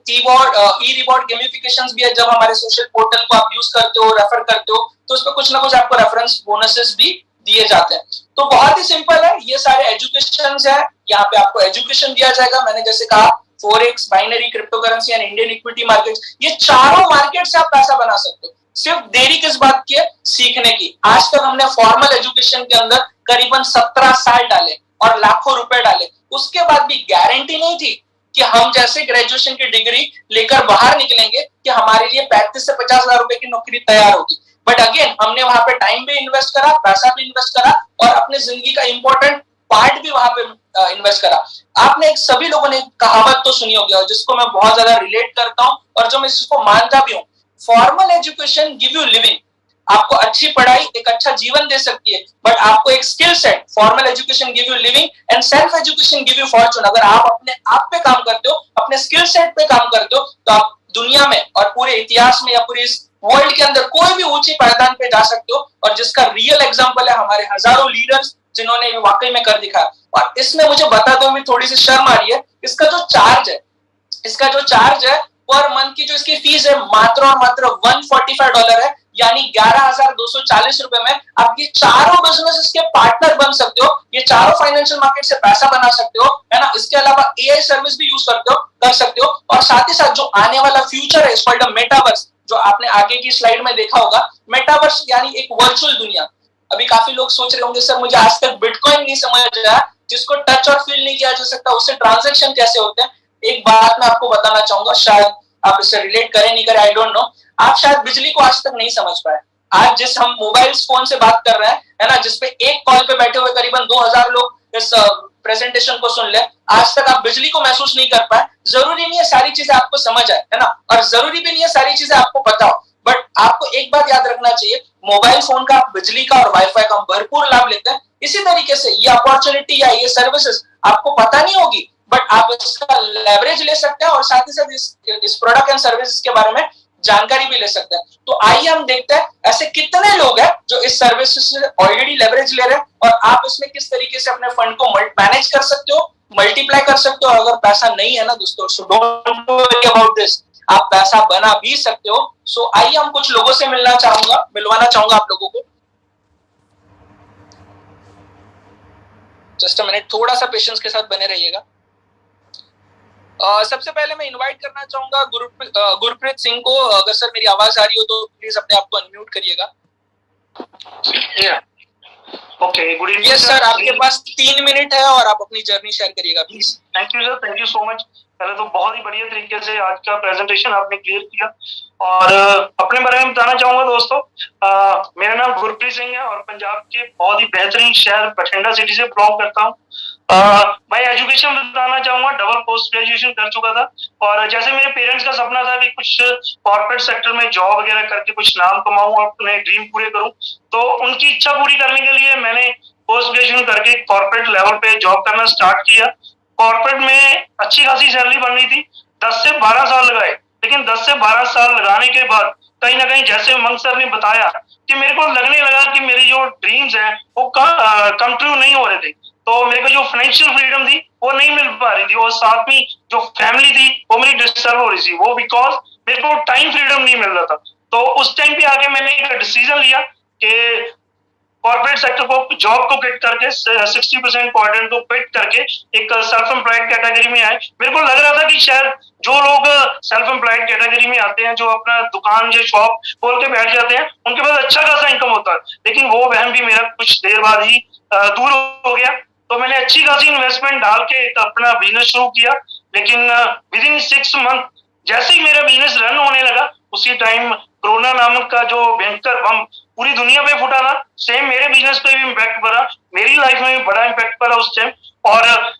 रिवॉर्ड गेमिफिकेशंस भी है। जब हमारे सोशल पोर्टल को आप यूज करते हो, रेफर करते हो, तो उस पर कुछ ना कुछ आपको रेफरेंस बोनसेस भी दिए जाते हैं। तो बहुत ही सिंपल है, ये सारे एजुकेशन है, यहाँ पे आपको एजुकेशन दिया जाएगा। मैंने जैसे कहा forex, binary, crypto currency and Indian equity market, ये चारों मार्केट से आप पैसा बना सकते हो। सिर्फ देरी किस बात की है? सीखने की। आज तक हमने फॉर्मल एजुकेशन के अंदर करीबन 17 साल डाले और लाखों रुपए डाले, उसके बाद भी गारंटी नहीं थी कि हम जैसे ग्रेजुएशन की डिग्री लेकर बाहर निकलेंगे कि हमारे लिए 35 से 50 हजार रुपए की नौकरी तैयार होगी। बट अगेन हमने वहां पे टाइम भी इन्वेस्ट करा, पैसा भी इन्वेस्ट करा और अपने जिंदगी का इंपॉर्टेंट पार्ट भी वहां पे इन्वेस्ट करा। आपने एक सभी लोगों ने कहावत तो सुनी होगी और जिसको मैं बहुत ज्यादा रिलेट करता हूं और जो मैं इसको मानता भी हूं, formal education give you living. आपको अच्छी पढ़ाई एक अच्छा जीवन दे सकती है, बट आपको एक skill set, formal education give you living and self education give you Fortune. अगर आप अपने आप पे काम करते हो, अपने स्किल सेट पे काम करते हो, तो आप दुनिया में और पूरे इतिहास में या पूरे इस वर्ल्ड के अंदर कोई भी ऊंची पायदान पे जा सकते हो। और जिसका रियल एग्जांपल है हमारे हजारों लीडर्स जिन्होंने वाकई में कर दिखाया। और इसमें मुझे बताते हुए थोड़ी सी शर्म आ रही है, इसका जो चार्ज है पर मंथ की जो इसकी फीस है मात्र और मात्र $145 है, यानी 11,240 रुपए में आप ये चारों बिजनेस के पार्टनर बन सकते हो। ये चारों फाइनेंशियल मार्केट से पैसा बना सकते हो, है ना। इसके अलावा एआई सर्विस भी यूज कर सकते हो। और साथ ही साथ जो आने वाला फ्यूचर है, इसको मेटावर्स, जो आपने आगे की स्लाइड में देखा होगा, मेटावर्स यानी एक वर्चुअल दुनिया। अभी काफी लोग सोच रहे होंगे सर मुझे आज तक बिटकॉइन नहीं समझ आया, जिसको टच और फील नहीं किया जा सकता, उससे ट्रांजैक्शन कैसे होते हैं। एक बात मैं आपको बताना चाहूंगा, शायद आप इससे रिलेट करें नहीं करें, आई डोंट नो। आप शायद बिजली को आज तक नहीं समझ पाए। आज जिस हम मोबाइल फोन से बात कर रहे हैं, है ना, जिसपे एक कॉल पे बैठे हुए करीबन 2000 लोग इस प्रेजेंटेशन को सुन ले, आज तक आप बिजली को महसूस नहीं कर पाए। जरूरी नहीं है सारी चीजें आपको समझ आए, है ना, और जरूरी भी नहीं है सारी चीजें आपको पता हो, बट आपको एक बात याद रखना चाहिए, मोबाइल फोन का, बिजली का और वाईफाई का भरपूर लाभ लेते हैं। इसी तरीके से ये अपॉर्चुनिटी या ये सर्विसेज आपको पता नहीं होगी, बट आप इसका लेवरेज ले सकते हैं और साथ ही साथ इस प्रोडक्ट एंड सर्विसेज के बारे में जानकारी भी ले सकते हैं। तो आइए हम देखते हैं ऐसे कितने लोग हैं जो इस सर्विसेज से ऑलरेडी लेवरेज ले रहे हैं और आप इसमें किस तरीके से अपने फंड को मैनेज कर सकते हो, मल्टीप्लाई कर सकते हो। अगर पैसा नहीं है ना दोस्तों, so don't worry about this, आप पैसा बना भी सकते हो। सो आइए हम कुछ लोगों से मिलवाना चाहूंगा आप लोगों को। जस्ट अ मिनट, थोड़ा सा पेशेंस के साथ बने रहिएगा। सबसे पहले मैं इनवाइट करना चाहूंगा गुरप्रीत सिंह को। अगर सर मेरी आवाज आ रही हो तो प्लीज अपने आप को अनम्यूट करिएगा। Okay, good evening. Yes sir, आपके पास 3 मिनट है और आप अपनी जर्नी शेयर करिएगा please. Thank you sir, thank you so much. पहले तो बहुत ही बढ़िया तरीके से आज का प्रेजेंटेशन आपने क्लियर किया और अपने बारे में बताना चाहूंगा दोस्तों। मेरा नाम गुरप्रीत सिंह है और पंजाब के बहुत ही बेहतरीन शहर बठिंडा सिटी से बिलोंग करता हूँ। मैं एजुकेशन बताना चाहूंगा, डबल पोस्ट ग्रेजुएशन कर चुका था और जैसे मेरे पेरेंट्स का सपना था कि कुछ कॉर्पोरेट सेक्टर में जॉब वगैरह करके कुछ नाम कमाऊं, अपने ड्रीम पूरे करूं, तो उनकी इच्छा पूरी करने के लिए मैंने पोस्ट ग्रेजुएशन करके कॉर्पोरेट लेवल पे जॉब करना स्टार्ट किया। कॉर्पोरेट में अच्छी खासी सैलरी बन रही थी, 10 से 12 साल लगाए, लेकिन 10 से 12 साल लगाने के बाद कहीं ना कहीं जैसे उमंग सर ने बताया कि मेरे को लगने लगा कि मेरी जो ड्रीम्स हैं वो कम ट्रू नहीं हो रहे थे। तो मेरे को जो फाइनेंशियल फ्रीडम थी वो नहीं मिल पा रही थी और साथ में जो फैमिली थी वो मेरी डिस्टर्ब हो रही थी, वो बिकॉज मेरे को टाइम फ्रीडम नहीं मिल रहा था। तो उस टाइम पे आके मैंने एक डिसीजन लिया कि कॉर्पोरेट सेक्टर को जॉब को क्विट करके 60% क्वाड्रेंट को क्विट करके एक सेल्फ एम्प्लॉयड कैटेगरी में आए। मेरे को लग रहा था कि शायद जो लोग सेल्फ एम्प्लॉयड कैटेगरी में आते हैं, जो अपना दुकान या शॉप खोल के बैठ जाते हैं, उनके पास अच्छा खासा इनकम होता है, लेकिन वो वहम भी मेरा कुछ देर बाद ही दूर हो गया। तो मैंने अच्छी खासी इन्वेस्टमेंट डाल के एक अपना बिजनेस शुरू किया, लेकिन विद इन 6 मंथ जैसे ही मेरा बिजनेस रन होने लगा, उसी टाइम कोरोना नामक का जो भयंकर बम पूरी दुनिया पे फूटा था, सेम मेरे बिजनेस पे भी इम्पैक्ट पड़ा, मेरी लाइफ में भी बड़ा इम्पैक्ट पड़ा उस टाइम। और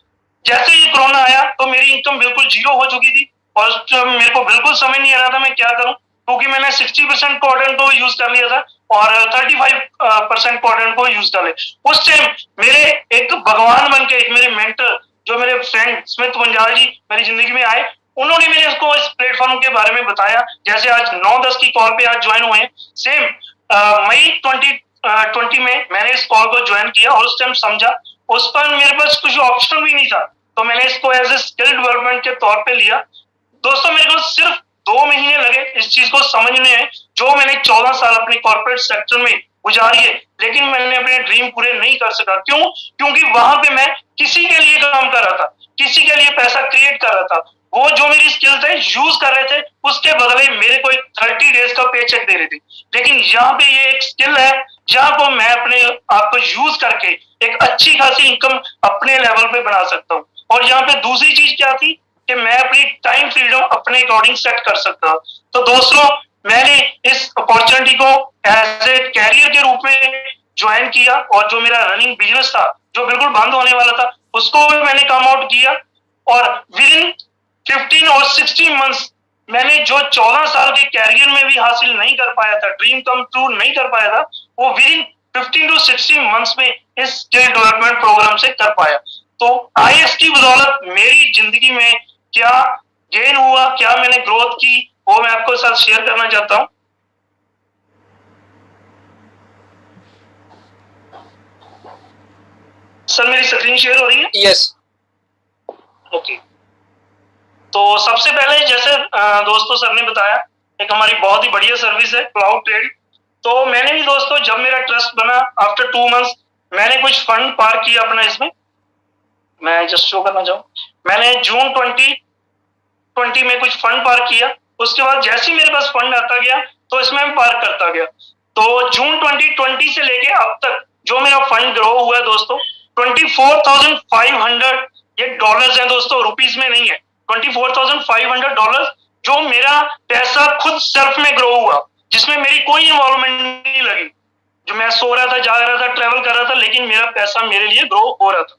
जैसे ही कोरोना आया तो मेरी इनकम बिल्कुल जीरो हो चुकी थी और मेरे को बिल्कुल समझ नहीं आ रहा था मैं क्या करूं, क्योंकि मैंने 60% कॉटन को यूज कर लिया था और 35% कॉटन को यूज कर लिया। उस टाइम मेरे एक भगवान बन के, एक मेरे मेंटर जो मेरे फ्रेंड स्मिथ पंजाल जी मेरी जिंदगी में आए, उन्होंने मेरे इसको इस प्लेटफॉर्म के बारे में बताया। जैसे आज 9-10 की कॉल पे आज ज्वाइन हुए हैं, सेम मई 2020 में मैंने इस कॉल को ज्वाइन किया और उस टाइम समझा, उस पर मेरे पास कुछ ऑप्शन भी नहीं था, तो मैंने इसको एज ए स्किल डेवलपमेंट के तौर पे लिया। दोस्तों मेरे को सिर्फ 2 महीने लगे इस चीज को समझने में, जो मैंने 14 साल अपने कॉर्पोरेट सेक्टर में गुजारी है, लेकिन मैंने अपने ड्रीम पूरे नहीं कर सका। क्यों? क्योंकि वहां पे मैं किसी के लिए काम कर रहा था, किसी के लिए पैसा क्रिएट कर रहा था। वो जो मेरी स्किल थे यूज कर रहे थे, उसके बदले मेरे को एक 30 डेज का पे चेक दे रहे थे। लेकिन यहाँ पे ये एक स्किल है जहाँ को मैं अपने आप को यूज करके एक अच्छी खासी इनकम अपने लेवल पे बना सकता हूँ। और यहाँ पे दूसरी चीज क्या थी कि मैं अपनी टाइम फ्रीडम अपने अकॉर्डिंग सेट कर सकता हूँ। तो दोस्तों, मैंने इस अपॉर्चुनिटी को एज ए कैरियर के रूप में ज्वाइन किया, और जो मेरा रनिंग बिजनेस था जो बिल्कुल बंद होने वाला था उसको भी मैंने कम आउट किया। और विद इन 15 और 16 मंथ्स मैंने जो 14 साल के कैरियर में भी हासिल नहीं कर पाया था, ड्रीम कम ट्रू नहीं कर पाया था, वो विद इन 15 टू 16 मंथ्स में इस स्किल डेवलपमेंट प्रोग्राम से कर पाया। तो आईएक्स की बदौलत मेरी जिंदगी में क्या गेन हुआ, क्या मैंने ग्रोथ की, वो मैं आपको साथ शेयर करना चाहता हूँ। सर मेरी स्क्रीन शेयर हो रही है? यस। ओके। तो सबसे पहले जैसे दोस्तों सर ने बताया, एक हमारी बहुत ही बढ़िया सर्विस है क्लाउड ट्रेड। तो मैंने भी दोस्तों जब मेरा ट्रस्ट बना आफ्टर 2 मंथ्स मैंने कुछ फंड पार किया अपना इसमें। मैं जस्ट शो करना चाहूँ, मैंने जून 2020 में कुछ फंड पार किया। उसके बाद जैसे ही मेरे पास फंड आता गया तो इसमें मैं पार करता गया। तो जून 2020 से लेके अब तक जो मेरा फंड ग्रो हुआ है दोस्तों 24,500 ये डॉलर्स हैं दोस्तों, रुपीस में नहीं है। 24,500 डॉलर जो मेरा पैसा खुद सेल्फ में ग्रो हुआ, जिसमें मेरी कोई इन्वॉल्वमेंट नहीं लगी। जो मैं सो रहा था, जाग रहा था, ट्रेवल कर रहा था, लेकिन मेरा पैसा मेरे लिए ग्रो हो रहा था।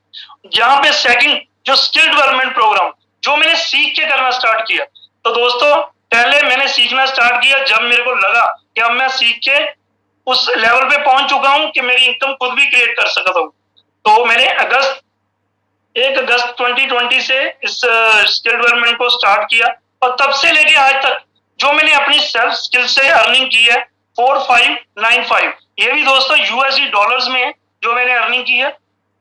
यहाँ पे सेकंड जो स्किल डेवलपमेंट प्रोग्राम जो मैंने सीख के करना स्टार्ट किया। तो दोस्तों पहले मैंने सीखना स्टार्ट किया जब मेरे को लगा कि अब मैं सीख के उस लेवल पे पहुंच चुका हूं कि मेरी इनकम खुद भी क्रिएट कर सकता हूं। तो मैंने 1 अगस्त 2020 से इस स्किल डेवलपमेंट को स्टार्ट किया, और तब से लेके आज तक जो मैंने अपनी सेल्फ स्किल से अर्निंग की है 4595, ये भी दोस्तों यूएसडी डॉलर्स में है जो मैंने अर्निंग की है।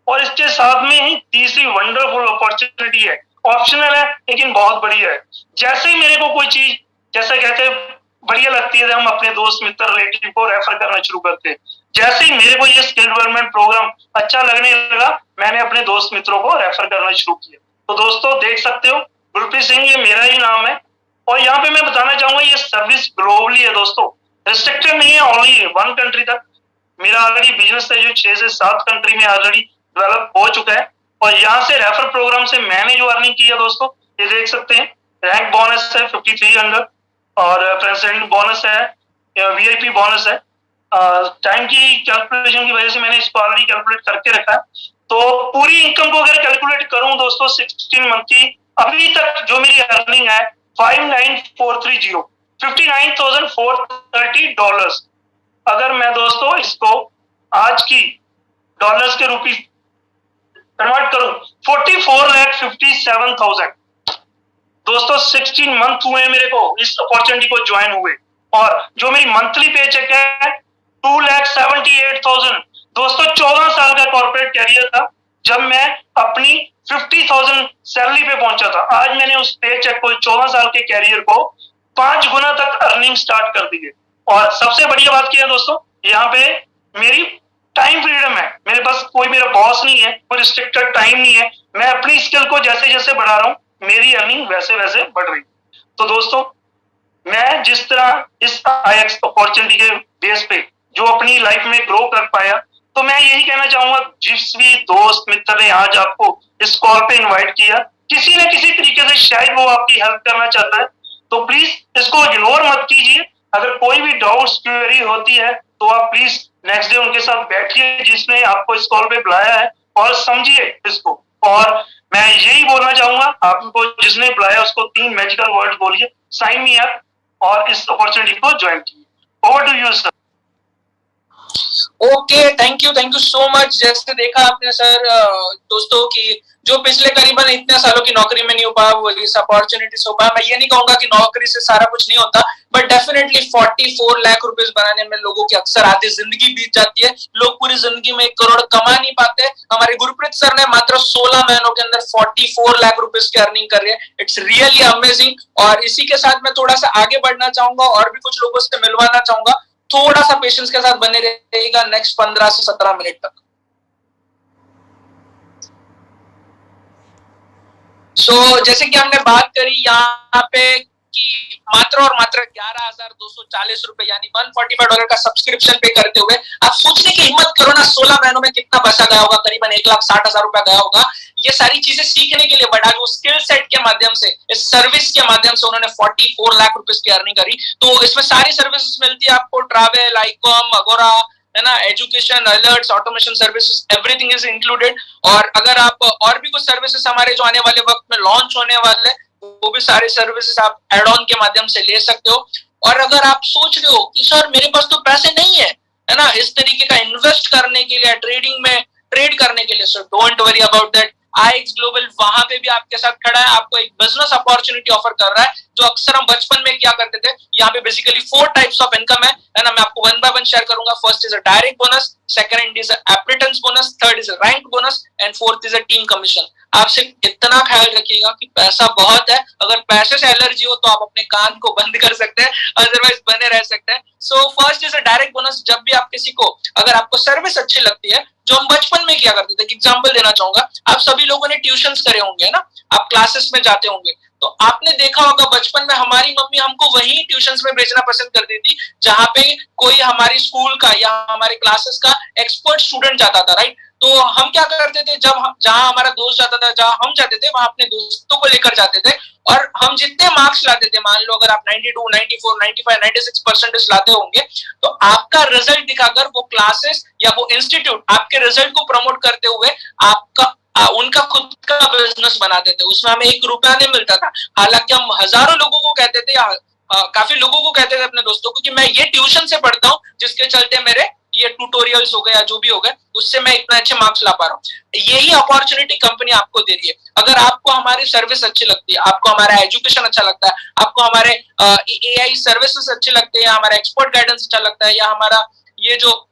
और इसके साथ में ही तीसरी वंडरफुल अपॉर्चुनिटी है, ऑप्शनल है लेकिन बहुत बढ़िया है। जैसे ही मेरे को कोई चीज जैसे कहते हैं बढ़िया लगती है, हम अपने दोस्त मित्र रिलेटिव को रेफर करना शुरू करते हैं। जैसे ही मेरे को ये स्किल डेवलपमेंट प्रोग्राम अच्छा लगने लगा, मैंने अपने दोस्त मित्रों को रेफर करना शुरू किया। तो दोस्तों देख सकते हो गुरप्रीत सिंह ये मेरा ही नाम है। और यहाँ पे मैं बताना चाहूंगा ये सर्विस ग्लोबली है दोस्तों, रिस्ट्रिक्टेड नहीं है ओनली 1 कंट्री तक। मेरा ऑलरेडी बिजनेस है जो 6 से 7 कंट्री में ऑलरेडी डेवलप हो चुका है। और यहाँ से रेफर प्रोग्राम से मैंने जो अर्निंग की है दोस्तों ये देख सकते हैं। रैंक बोनस है 5300, और प्रेसिडेंट बोनस है, वीआईपी बोनस है। टाइम की कैलकुलेशन की वजह से मैंने इसको ऑलरेडी कैलकुलेट करके रखा है। तो पूरी इनकम को अगर कैलकुलेट करूं दोस्तों 16 मंथ की, अभी तक जो मेरी अर्निंग है 59430, 59,430 डॉलर्स। अगर मैं दोस्तों इसको आज की डॉलर्स के रुपीस कन्वर्ट करूं 44,57,000 दोस्तों 16 मंथ हुए मेरे को इस अपॉर्चुनिटी को ज्वाइन हुए। और जो मेरी मंथली पे चेक है 2,78,000 दोस्तों 14 साल का कॉर्पोरेट कैरियर था जब मैं अपनी 50,000 सैलरी पे पहुंचा था। आज मैंने उस पे चेक को 14 साल के कैरियर को 5 गुना तक अर्निंग स्टार्ट कर दी है। और सबसे बढ़िया बात क्या है दोस्तों, यहाँ पे मेरी टाइम फ्रीडम है, मेरे पास कोई मेरा बॉस नहीं है, कोई रिस्ट्रिक्टेड टाइम नहीं है। मैं अपनी स्किल को जैसे जैसे बढ़ा रहा हूँ मेरी अर्निंग वैसे वैसे बढ़ रही। तो दोस्तों मैं जिस तरह इस आईएक्स अपॉर्चुनिटी के बेस पे जो अपनी लाइफ में ग्रो कर पाया, तो मैं यही कहना चाहूंगा जिस भी दोस्त मित्र ने आज आपको इस कॉल पे इनवाइट किया, किसी न किसी तरीके से शायद वो आपकी हेल्प करना चाहता है, तो प्लीज इसको इग्नोर मत कीजिए। अगर कोई भी डाउट्स क्वेरी होती है तो आप प्लीज नेक्स्ट डे उनके साथ बैठिए जिसने आपको इस कॉल पे बुलाया है, और समझिए इसको। और मैं यही बोलना चाहूंगा आपको जिसने बुलाया उसको 3 मैजिकल वर्ड बोलिए, साइन मी अप, और इस अपॉर्चुनिटी को ज्वाइन कीजिए। Over to you sir. Okay, thank you so much. जैसे देखा आपने सर दोस्तों की जो पिछले करीबन इतने सालों की नौकरी में नहीं हो पाया वो इस अपॉर्चुनिटी से हो पाया। मैं ये नहीं कहूंगा कि नौकरी से सारा कुछ नहीं होता, बट डेफिनेटली 44 लाख रुपए बनाने में लोगों की अक्सर आधी जिंदगी बीत जाती है। लोग पूरी जिंदगी में 1 करोड़ कमा नहीं पाते। हमारे गुरप्रीत सर ने मात्र 16 महीनों के अंदर 44 लाख रुपए की अर्निंग कर रहे हैं। It's really amazing. और इसी के साथ मैं थोड़ा सा आगे बढ़ना चाहूंगा और भी कुछ लोगों से मिलवाना चाहूंगा। थोड़ा सा पेशेंस के साथ बने रहिएगा नेक्स्ट 15 से 17 मिनट तक। जैसे कि हमने बात करी यहाँ पे कि मात्र और मात्र 11,240 रुपए यानी $145 का सब्सक्रिप्शन पे करते हुए आप सोचने की हिम्मत करो ना 16 महीनों में कितना पैसा गया होगा, करीबन 1,60,000 रुपया गया होगा ये सारी चीजें सीखने के लिए। बट आज वो स्किल सेट के माध्यम से, इस सर्विस के माध्यम से उन्होंने 44 लाख रुपए की अर्निंग करी। तो इसमें सारी सर्विसेज मिलती है आपको, ट्रैवल, आईकॉम, अगोरा, है ना, education, alerts, automation services, everything is included. और अगर आप और भी कुछ सर्विसेज हमारे जो आने वाले वक्त में लॉन्च होने वाले वो भी सारे सर्विसेज आप एड ऑन के माध्यम से ले सकते हो। और अगर आप सोच रहे हो कि सर मेरे पास तो पैसे नहीं है ना इस तरीके का इन्वेस्ट करने के लिए, ट्रेडिंग में ट्रेड करने के लिए, so don't worry about that. IX global वहां पे भी आपके साथ खड़ा है, आपको एक बिजनेस अपॉर्चुनिटी ऑफर कर रहा है जो अक्सर हम बचपन में क्या करते थे। यहाँ पे बेसिकली 4 टाइप्स ऑफ इनकम है ना, मैं आपको 1 बाय 1 शेयर करूंगा। First is a direct bonus, second is apprentice bonus, third is a rank bonus and fourth is a team commission. आप सिर्फ इतना ख्याल रखिएगा कि पैसा बहुत है, अगर पैसे से एलर्जी हो तो आप अपने कान को बंद कर सकते हैं, अदरवाइज बने रह सकते हैं। So first is a direct bonus. जब भी आप किसी को, अगर आपको सर्विस अच्छी लगती है जो हम बचपन में क्या करते थे, एग्जांपल देना चाहूंगा, आप सभी लोगों ने ट्यूशंस करे होंगे ना, आप क्लासेस में जाते होंगे, तो आपने देखा होगा बचपन में हमारी मम्मी हमको वही ट्यूशंस में भेजना पसंद करती थी जहां पे कोई हमारी स्कूल का या हमारे क्लासेस का एक्सपर्ट स्टूडेंट जाता था, राइट। तो हम क्या करते थे, जहां हमारा दोस्त जाता था, जहां हम जाते थे वहां अपने दोस्तों को लेकर जाते थे और हम जितने मार्क्स लाते थे, मान लो अगर आप 92, 94, 95, 96% लाते होंगे तो आपका रिजल्ट दिखाकर वो क्लासेस या वो इंस्टीट्यूट आपके रिजल्ट को प्रमोट करते हुए आपका उनका खुद का बिजनेस बनाते थे। उसमें हमें 1 रुपया नहीं मिलता था। हालांकि हम हजारों लोगों को कहते थे या काफी लोगों को कहते थे अपने दोस्तों को कि मैं ये ट्यूशन से पढ़ता हूँ जिसके चलते मेरे ये ट्यूटोरियल्स हो गए या जो भी हो गए उससे मैं इतना अच्छे मार्क्स ला पा रहा हूँ। यही अपॉर्चुनिटी कंपनी आपको दे रही है। अगर आपको हमारी सर्विस अच्छी लगती है, आपको हमारा एजुकेशन अच्छा लगता है, आपको हमारे AI सर्विसेज अच्छे लगते हैं, हमारा एक्सपर्ट गाइडेंस अच्छा लगता है, या हमारा ये जो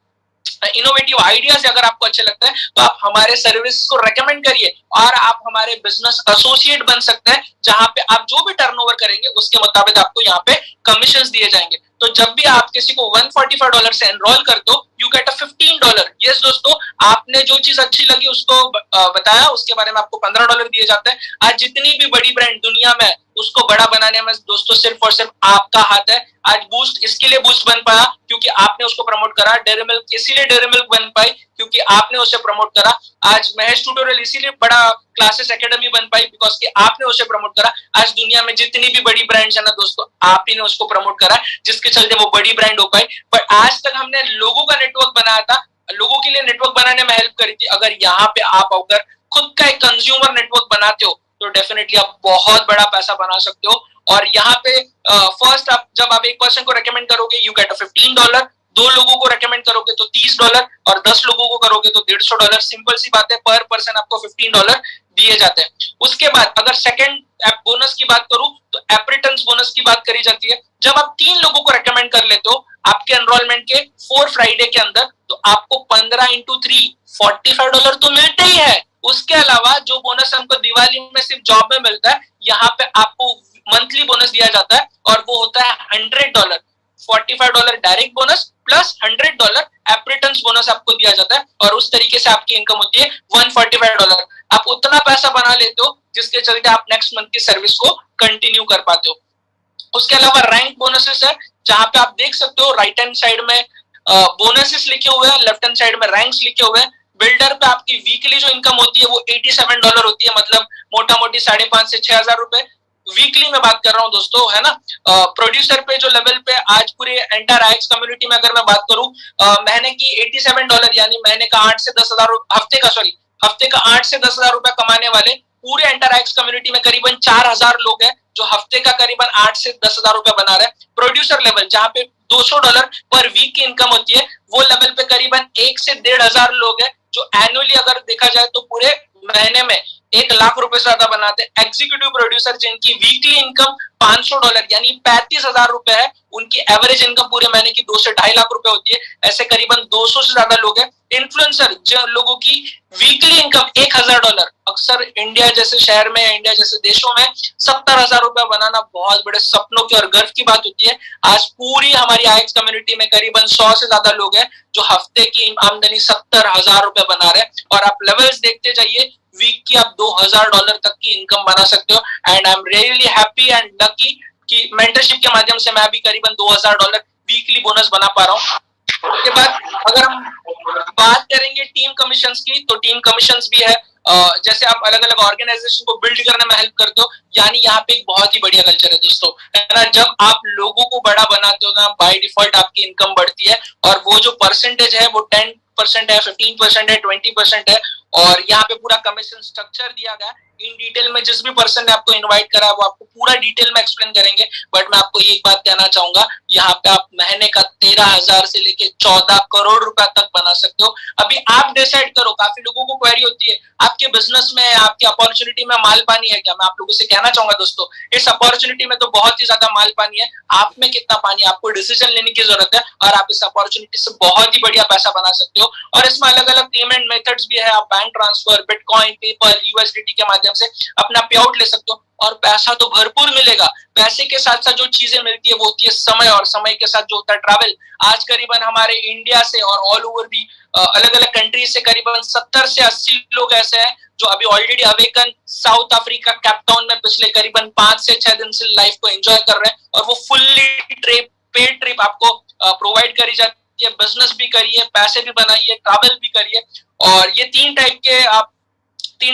इनोवेटिव आइडियाज अगर आपको अच्छे लगते हैं तो आप हमारे सर्विस को रेकमेंड करिए और आप हमारे बिजनेस एसोसिएट बन सकते हैं, जहां पे आप जो भी टर्नओवर करेंगे उसके मुताबिक आपको यहाँ पे कमीशंस दिए जाएंगे। तो जब भी आप किसी को $145 से एनरोल करते हो यू गेट अ $15। यस दोस्तों, आपने जो चीज अच्छी लगी उसको बताया, उसके बारे में आपको $15 दिए जाते हैं। आज जितनी भी बड़ी ब्रांड दुनिया में उसको बड़ा बनाने में दोस्तों सिर्फ और सिर्फ आपका हाथ है। आज बूस्ट इसके लिए बूस्ट बन पाया क्योंकि आपने उसको प्रमोट करा, डेयरी मिल्क इसीलिए डेयरी मिल्क बन पाई क्योंकि आपने उसे प्रमोट करा, आज महेश ट्यूटोरियल इसीलिए बड़ा क्लासेस एकेडमी बन पाई बिकॉज कि आपने उसे प्रमोट करा। आज दुनिया में जितनी भी बड़ी ब्रांड्स है ना दोस्तों, आप ही ने उसको प्रमोट करा जिसके चलते वो बड़ी ब्रांड हो पाई। बट आज तक हमने लोगों का नेटवर्क बनाया था, लोगों के लिए नेटवर्क बनाने में हेल्प करी थी। अगर यहाँ पे आप अगर खुद का एक कंज्यूमर नेटवर्क बनाते हो तो डेफिनेटली आप बहुत बड़ा पैसा बना सकते हो। और यहाँ पे फर्स्ट आप जब आप एक पर्सन को रेकमेंड करोगे यू गेट अ $15, 2 लोगों को रेकमेंड करोगे तो $30 और 10 लोगों को करोगे तो $150। सिंपल सी बात है, पर पर्सन आपको $15 दिए जाते हैं। उसके बाद अगर सेकंड बोनस की बात करूं तो एप्रिटेंस बोनस की बात करी जाती है। जब आप 3 लोगों को रेकमेंड कर लेते हो आपके एनरोलमेंट के 4 फ्राइडे के अंदर तो आपको 15 × 3 $45 तो मिलते ही है। उसके अलावा जो बोनस हमको दिवाली में सिर्फ जॉब में मिलता है, यहाँ पे आपको मंथली बोनस दिया जाता है और वो होता है $100। $45 डायरेक्ट बोनस प्लस $100 एप्रिटेंस बोनस आपको दिया जाता है और उस तरीके से आपकी इनकम होती है $145। आप उतना पैसा बना लेते हो जिसके चलते आप नेक्स्ट मंथ की सर्विस को कंटिन्यू कर पाते हो। उसके अलावा रैंक बोनसेस है जहां पे आप देख सकते हो राइट हैंड साइड में बोनसेस लिखे हुए हैं, लेफ्ट हैंड साइड में रैंक्स लिखे हुए हैं। बिल्डर पे आपकी वीकली जो इनकम होती है वो $87 होती है, मतलब मोटा मोटी 5,500 से 6,000 रुपए वीकली में बात कर रहा हूँ दोस्तों, है ना। प्रोड्यूसर पे जो लेवल पे आज पूरे एंटायर IX कम्युनिटी में अगर मैं बात करूं महीने की $87 यानी महीने का 8 से 10,000 हफ्ते का 8 से 10,000 रुपए कमाने वाले पूरे एंटायर IX कम्युनिटी में करीबन 4,000 लोग हैं जो हफ्ते का करीबन 8 से 10,000 रुपए बना रहे हैं। प्रोड्यूसर लेवल जहां पे $200 पर वीक की इनकम होती है वो लेवल पे करीबन 1 से 1,500 लोग हैं जो एनुअली अगर देखा जाए तो पूरे महीने में 1 लाख रुपए से ज्यादा बनाते हैं। एग्जीक्यूटिव प्रोड्यूसर जिनकी वीकली इनकम $500 यानी 35,000 रुपए है, उनकी एवरेज इनकम पूरे महीने की 2 से 2.5 लाख रुपए होती है। ऐसे करीबन 200 से ज्यादा लोग हैं। इन्फ्लुएंसर जो लोगों की वीकली इनकम $1,000। अक्सर इंडिया जैसे शहर में, इंडिया जैसे देशों में 70,000 रुपए बनाना बहुत बड़े सपनों की और गर्व की बात होती है। आज पूरी हमारी आईएक्स कम्युनिटी में करीबन 100 से ज्यादा लोग हैं जो हफ्ते की आमदनी 70,000 रुपए बना रहे हैं, और आप लेवल्स देखते जाइए, वीक की आप $2,000 तक की इनकम बना सकते हो। And I am really happy and lucky कि मेंटरशिप के माध्यम से मैं भी करीबन $2,000 वीकली बोनस बना पा रहा हूँ। उसके बाद अगर हम बात करेंगे टीम कमीशंस की, तो टीम कमीशंस भी है। जैसे आप अलग अलग ऑर्गेनाइजेशन को बिल्ड करने में हेल्प करते हो, यानी यहाँ पे एक बहुत ही बढ़िया कल्चर है दोस्तों, है ना। जब आप लोगों को बड़ा बनाते हो ना, बाय डिफॉल्ट आपकी इनकम बढ़ती है, और वो जो परसेंटेज है वो 10% है, 15% है, 20% है, और यहाँ पे पूरा कमीशन स्ट्रक्चर दिया गया है। इन डिटेल में जिस भी पर्सन ने आपको इनवाइट करा वो आपको पूरा डिटेल में एक्सप्लेन करेंगे। बट मैं आपको एक बात कहना चाहूंगा, यहाँ पे आप महीने का 13,000 से लेके 14 करोड़ रुपए तक बना सकते हो। अभी आप डिसाइड करो। काफी लोगों को क्वेरी होती है, आपके बिजनेस में, आपकी अपॉर्चुनिटी में माल पानी है क्या? मैं आप लोगों से कहना चाहूंगा दोस्तों, इस अपॉर्चुनिटी में तो बहुत ही ज्यादा माल पानी है। आप में कितना पानी है, आपको डिसीजन लेने की जरूरत है, और आप इस अपॉर्चुनिटी से बहुत ही बढ़िया पैसा बना सकते हो। और इसमें अलग अलग पेमेंट मेथड्स भी है। आप bank transfer, bitcoin, paper, USDT के माध्यम से अपना पे आउट ले सकते हो, और पैसा तो भरपूर मिलेगा। पैसे के साथ साथ जो चीजें मिलती है वो होती है समय, और समय के साथ जो होता है ट्रैवल। आज करीबन हमारे इंडिया से और ऑल ओवर दी अलग अलग कंट्री से करीबन 70 से 80 लोग ऐसे हैं जो अभी already awaken south Africa Cape Town में पिछले करीबन 5 से 6 दिन से लाइफ को एंजॉय कर रहे हैं, और वो फुल्ली पेड ट्रिप आपको प्रोवाइड करी जाती है। बिजनेस भी करिए, पैसे भी बनाइए, ट्रैवल भी करिए। और ये तीन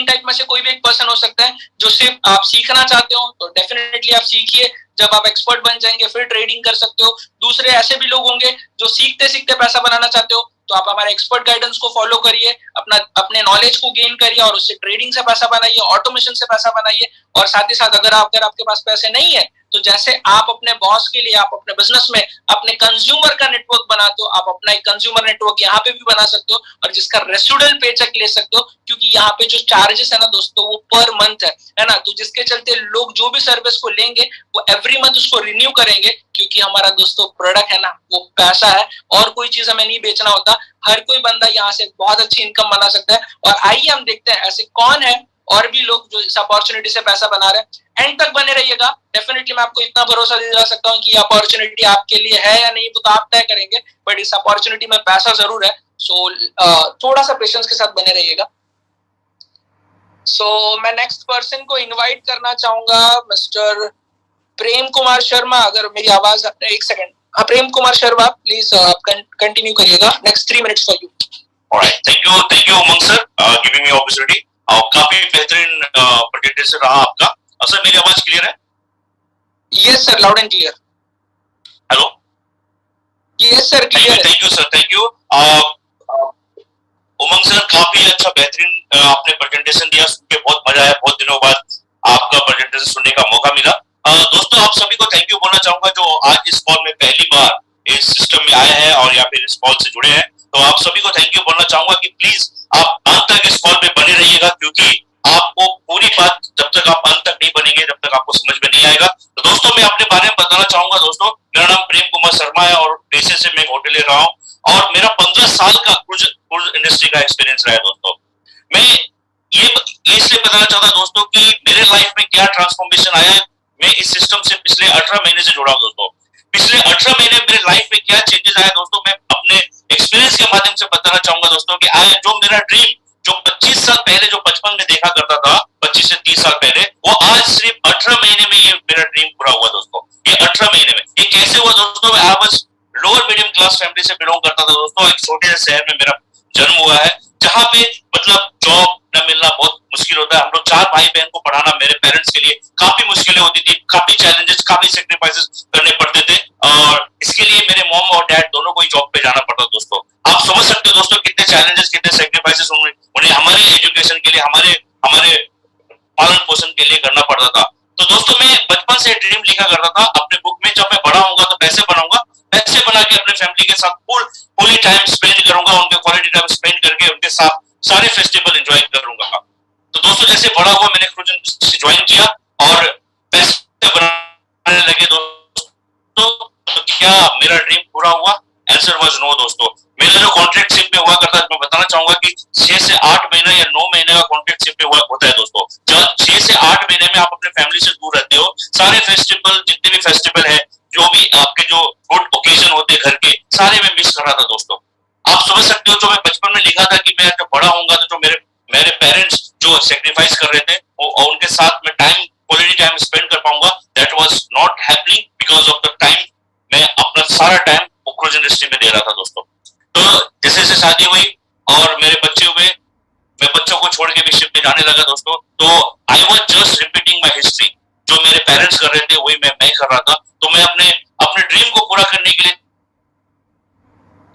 टाइप में से कोई भी एक पर्सन हो सकता है। जो सिर्फ आप सीखना चाहते हो तो डेफिनेटली आप सीखिए, जब आप एक्सपर्ट बन जाएंगे फिर ट्रेडिंग कर सकते हो। दूसरे ऐसे भी लोग होंगे जो सीखते सीखते पैसा बनाना चाहते हो, तो आप हमारे एक्सपर्ट गाइडेंस को फॉलो करिए, अपने नॉलेज को गेन करिए, और उससे ट्रेडिंग से पैसा बनाइए, ऑटोमेशन से पैसा बनाइए। और साथ ही साथ अगर आपके पास पैसे नहीं है, तो जैसे आप अपने बॉस के लिए, आप अपने बिजनेस में अपने कंज्यूमर का नेटवर्क बनाते हो, आप अपना एक कंज्यूमर नेटवर्क यहाँ पे भी बना सकते हो, और जिसका रेसिडुअल पेचेक ले सकते हो। क्योंकि यहाँ पे जो चार्जेस है ना दोस्तों, वो पर मंथ है ना। तो जिसके चलते लोग जो भी सर्विस को लेंगे वो एवरी मंथ उसको रिन्यू करेंगे, क्योंकि हमारा दोस्तों प्रोडक्ट है ना, वो पैसा है, और कोई चीज हमें नहीं बेचना होता। हर कोई बंदा यहाँ से बहुत अच्छी इनकम बना सकता है। और आइए हम देखते हैं ऐसे कौन है और भी लोग जो इस अपॉर्चुनिटी से पैसा बना रहे हैं। एंड तक बने रहिएगा। डेफिनेटली मैं आपको इतना भरोसा दिला सकता हूँ कि ये अपॉर्चुनिटी आपके लिए है या नहीं, वो तो आप तय करेंगे, बट इस अपॉर्चुनिटी में पैसा जरूर है। सो थोड़ा सा पेशेंस के साथ बने रहिएगा। मैं नेक्स्ट पर्सन को इनवाइट करना चाहूंगा, मिस्टर प्रेम कुमार शर्मा। अगर मेरी आवाज, एक सेकंड, हाँ प्रेम कुमार शर्मा, प्लीज आप कंटिन्यू करिएगा। Next 3 minutes for you. Alright, thank you Umang sir, giving me opportunity. काफी बेहतरीन प्रेजेंटेशन रहा आपका। सर मेरी आवाज क्लियर है? Yes sir, loud and clear. Hello? Yes sir, clear है। Thank you sir, thank you Umang sir, काफी अच्छा बेहतरीन आपने प्रेजेंटेशन दिया, सुन के बहुत मजा आया। बहुत दिनों बाद आपका प्रेजेंटेशन सुनने का मौका मिला। दोस्तों आप सभी को थैंक यू बोलना चाहूंगा जो आज इस कॉल में पहली बार इस सिस्टम में आए हैं और या फिर इस कॉल से जुड़े हैं। तो आप सभी को थैंक यू बोलना चाहूंगा कि प्लीज आप अंत तक इस कॉल में बने रहिएगा, क्योंकि आपको पूरी बात जब तक आप अंत तक नहीं बनेंगे, जब तक आपको समझ में नहीं आएगा। तो दोस्तों मैं अपने बारे में बताना चाहूंगा। दोस्तों मेरा नाम प्रेम कुमार शर्मा है, और पेशे से मैं होटलियर रहा हूँ, और मेरा 15 साल का क्रूज इंडस्ट्री का एक्सपीरियंस रहा है। दोस्तों मैं ये इसलिए बताना चाहता दोस्तों कि मेरे लाइफ में क्या ट्रांसफॉर्मेशन आया है। मैं इस सिस्टम से पिछले 18 महीने से जुड़ा हूं दोस्तों। पिछले 18 महीने मेरे लाइफ में क्या चेंजेस आया दोस्तों, मैं अपने एक्सपीरियंस के माध्यम से बताना चाहूंगा दोस्तों कि आज जो मेरा ड्रीम, जो 25 साल पहले जो बचपन में देखा करता था, 25 से 30 साल पहले, वो आज सिर्फ 18 महीने में ये मेरा ड्रीम पूरा हुआ दोस्तों। ये 18 महीने में ये कैसे हुआ दोस्तों? मैं आज लोअर मीडियम क्लास फैमिली से बिलोंग करता था दोस्तों। एक छोटे से शहर में मेरा जन्म हुआ है, जहाँ पे मतलब जॉब न मिलना बहुत मुश्किल होता है। हम लोग 4 भाई बहन को पढ़ाना मेरे पेरेंट्स के लिए काफी मुश्किलें होती थी, काफी चैलेंजेस, काफी सेक्रीफाइसेस करने पड़ते थे, और इसके लिए मेरे मॉम और डैड दोनों को ही जॉब पे जाना पड़ता दोस्तों। आप समझ सकते हो दोस्तों कितने चैलेंजेस, कितने सेक्रीफाइसेस उन्हें हमारे एजुकेशन के लिए, हमारे पालन पोषण के लिए करना पड़ता था। तो दोस्तों मैं बचपन से ड्रीम लिखा करता था अपने बुक में, जब मैं बड़ा होऊंगा तो पैसे बनाऊंगा, पैसे बना के अपने फैमिली के साथ फुल टाइम स्पेंड करूंगा, उनके क्वालिटी टाइम स्पेंड करके उनके साथ सारे फेस्टिवल एंजॉय करूंगा। तो दोस्तों जैसे बड़ा हुआ मैंने क्रूज इंडस्ट्री ज्वाइन किया और पैसे बनाने लगे दोस्तों। तो क्या मेरा ड्रीम पूरा हुआ? आंसर आंसर वाज नो दोस्तों। मेरा जो कॉन्ट्रैक्ट शिप में हुआ करता है, मैं बताना चाहूंगा कि 6 से 8 महीना या 9 महीने का कॉन्ट्रैक्ट शिप में हुआ होता है दोस्तों। जब 6 से 8 महीने में आप अपने फैमिली से दूर रहते हो, सारे फेस्टिवल, जितने भी फेस्टिवल है, जो भी आपके जो गुड ओकेजन होते हैं घर के, सारे में मिस कर रहा था दोस्तों। आप समझ सकते हो, जो मैं बचपन में लिखा था कि मैं जब बड़ा होऊंगा तो जो मेरे पेरेंट्स जो सेक्रीफाइस कर रहे थे, वो उनके साथ में क्वालिटी टाइम स्पेंड कर पाऊंगा, that was not happening because of the time. मैं अपना सारा टाइम क्रूज इंडस्ट्री में दे रहा था दोस्तों। तो जैसे जैसे शादी हुई और मेरे बच्चे हुए, मैं बच्चों को छोड़ के भी शिप में जाने लगा दोस्तों। तो I was just repeating my history. जो मेरे पेरेंट्स कर रहे थे वही मैं कर रहा था। तो मैं अपने ड्रीम को पूरा करने के लिए,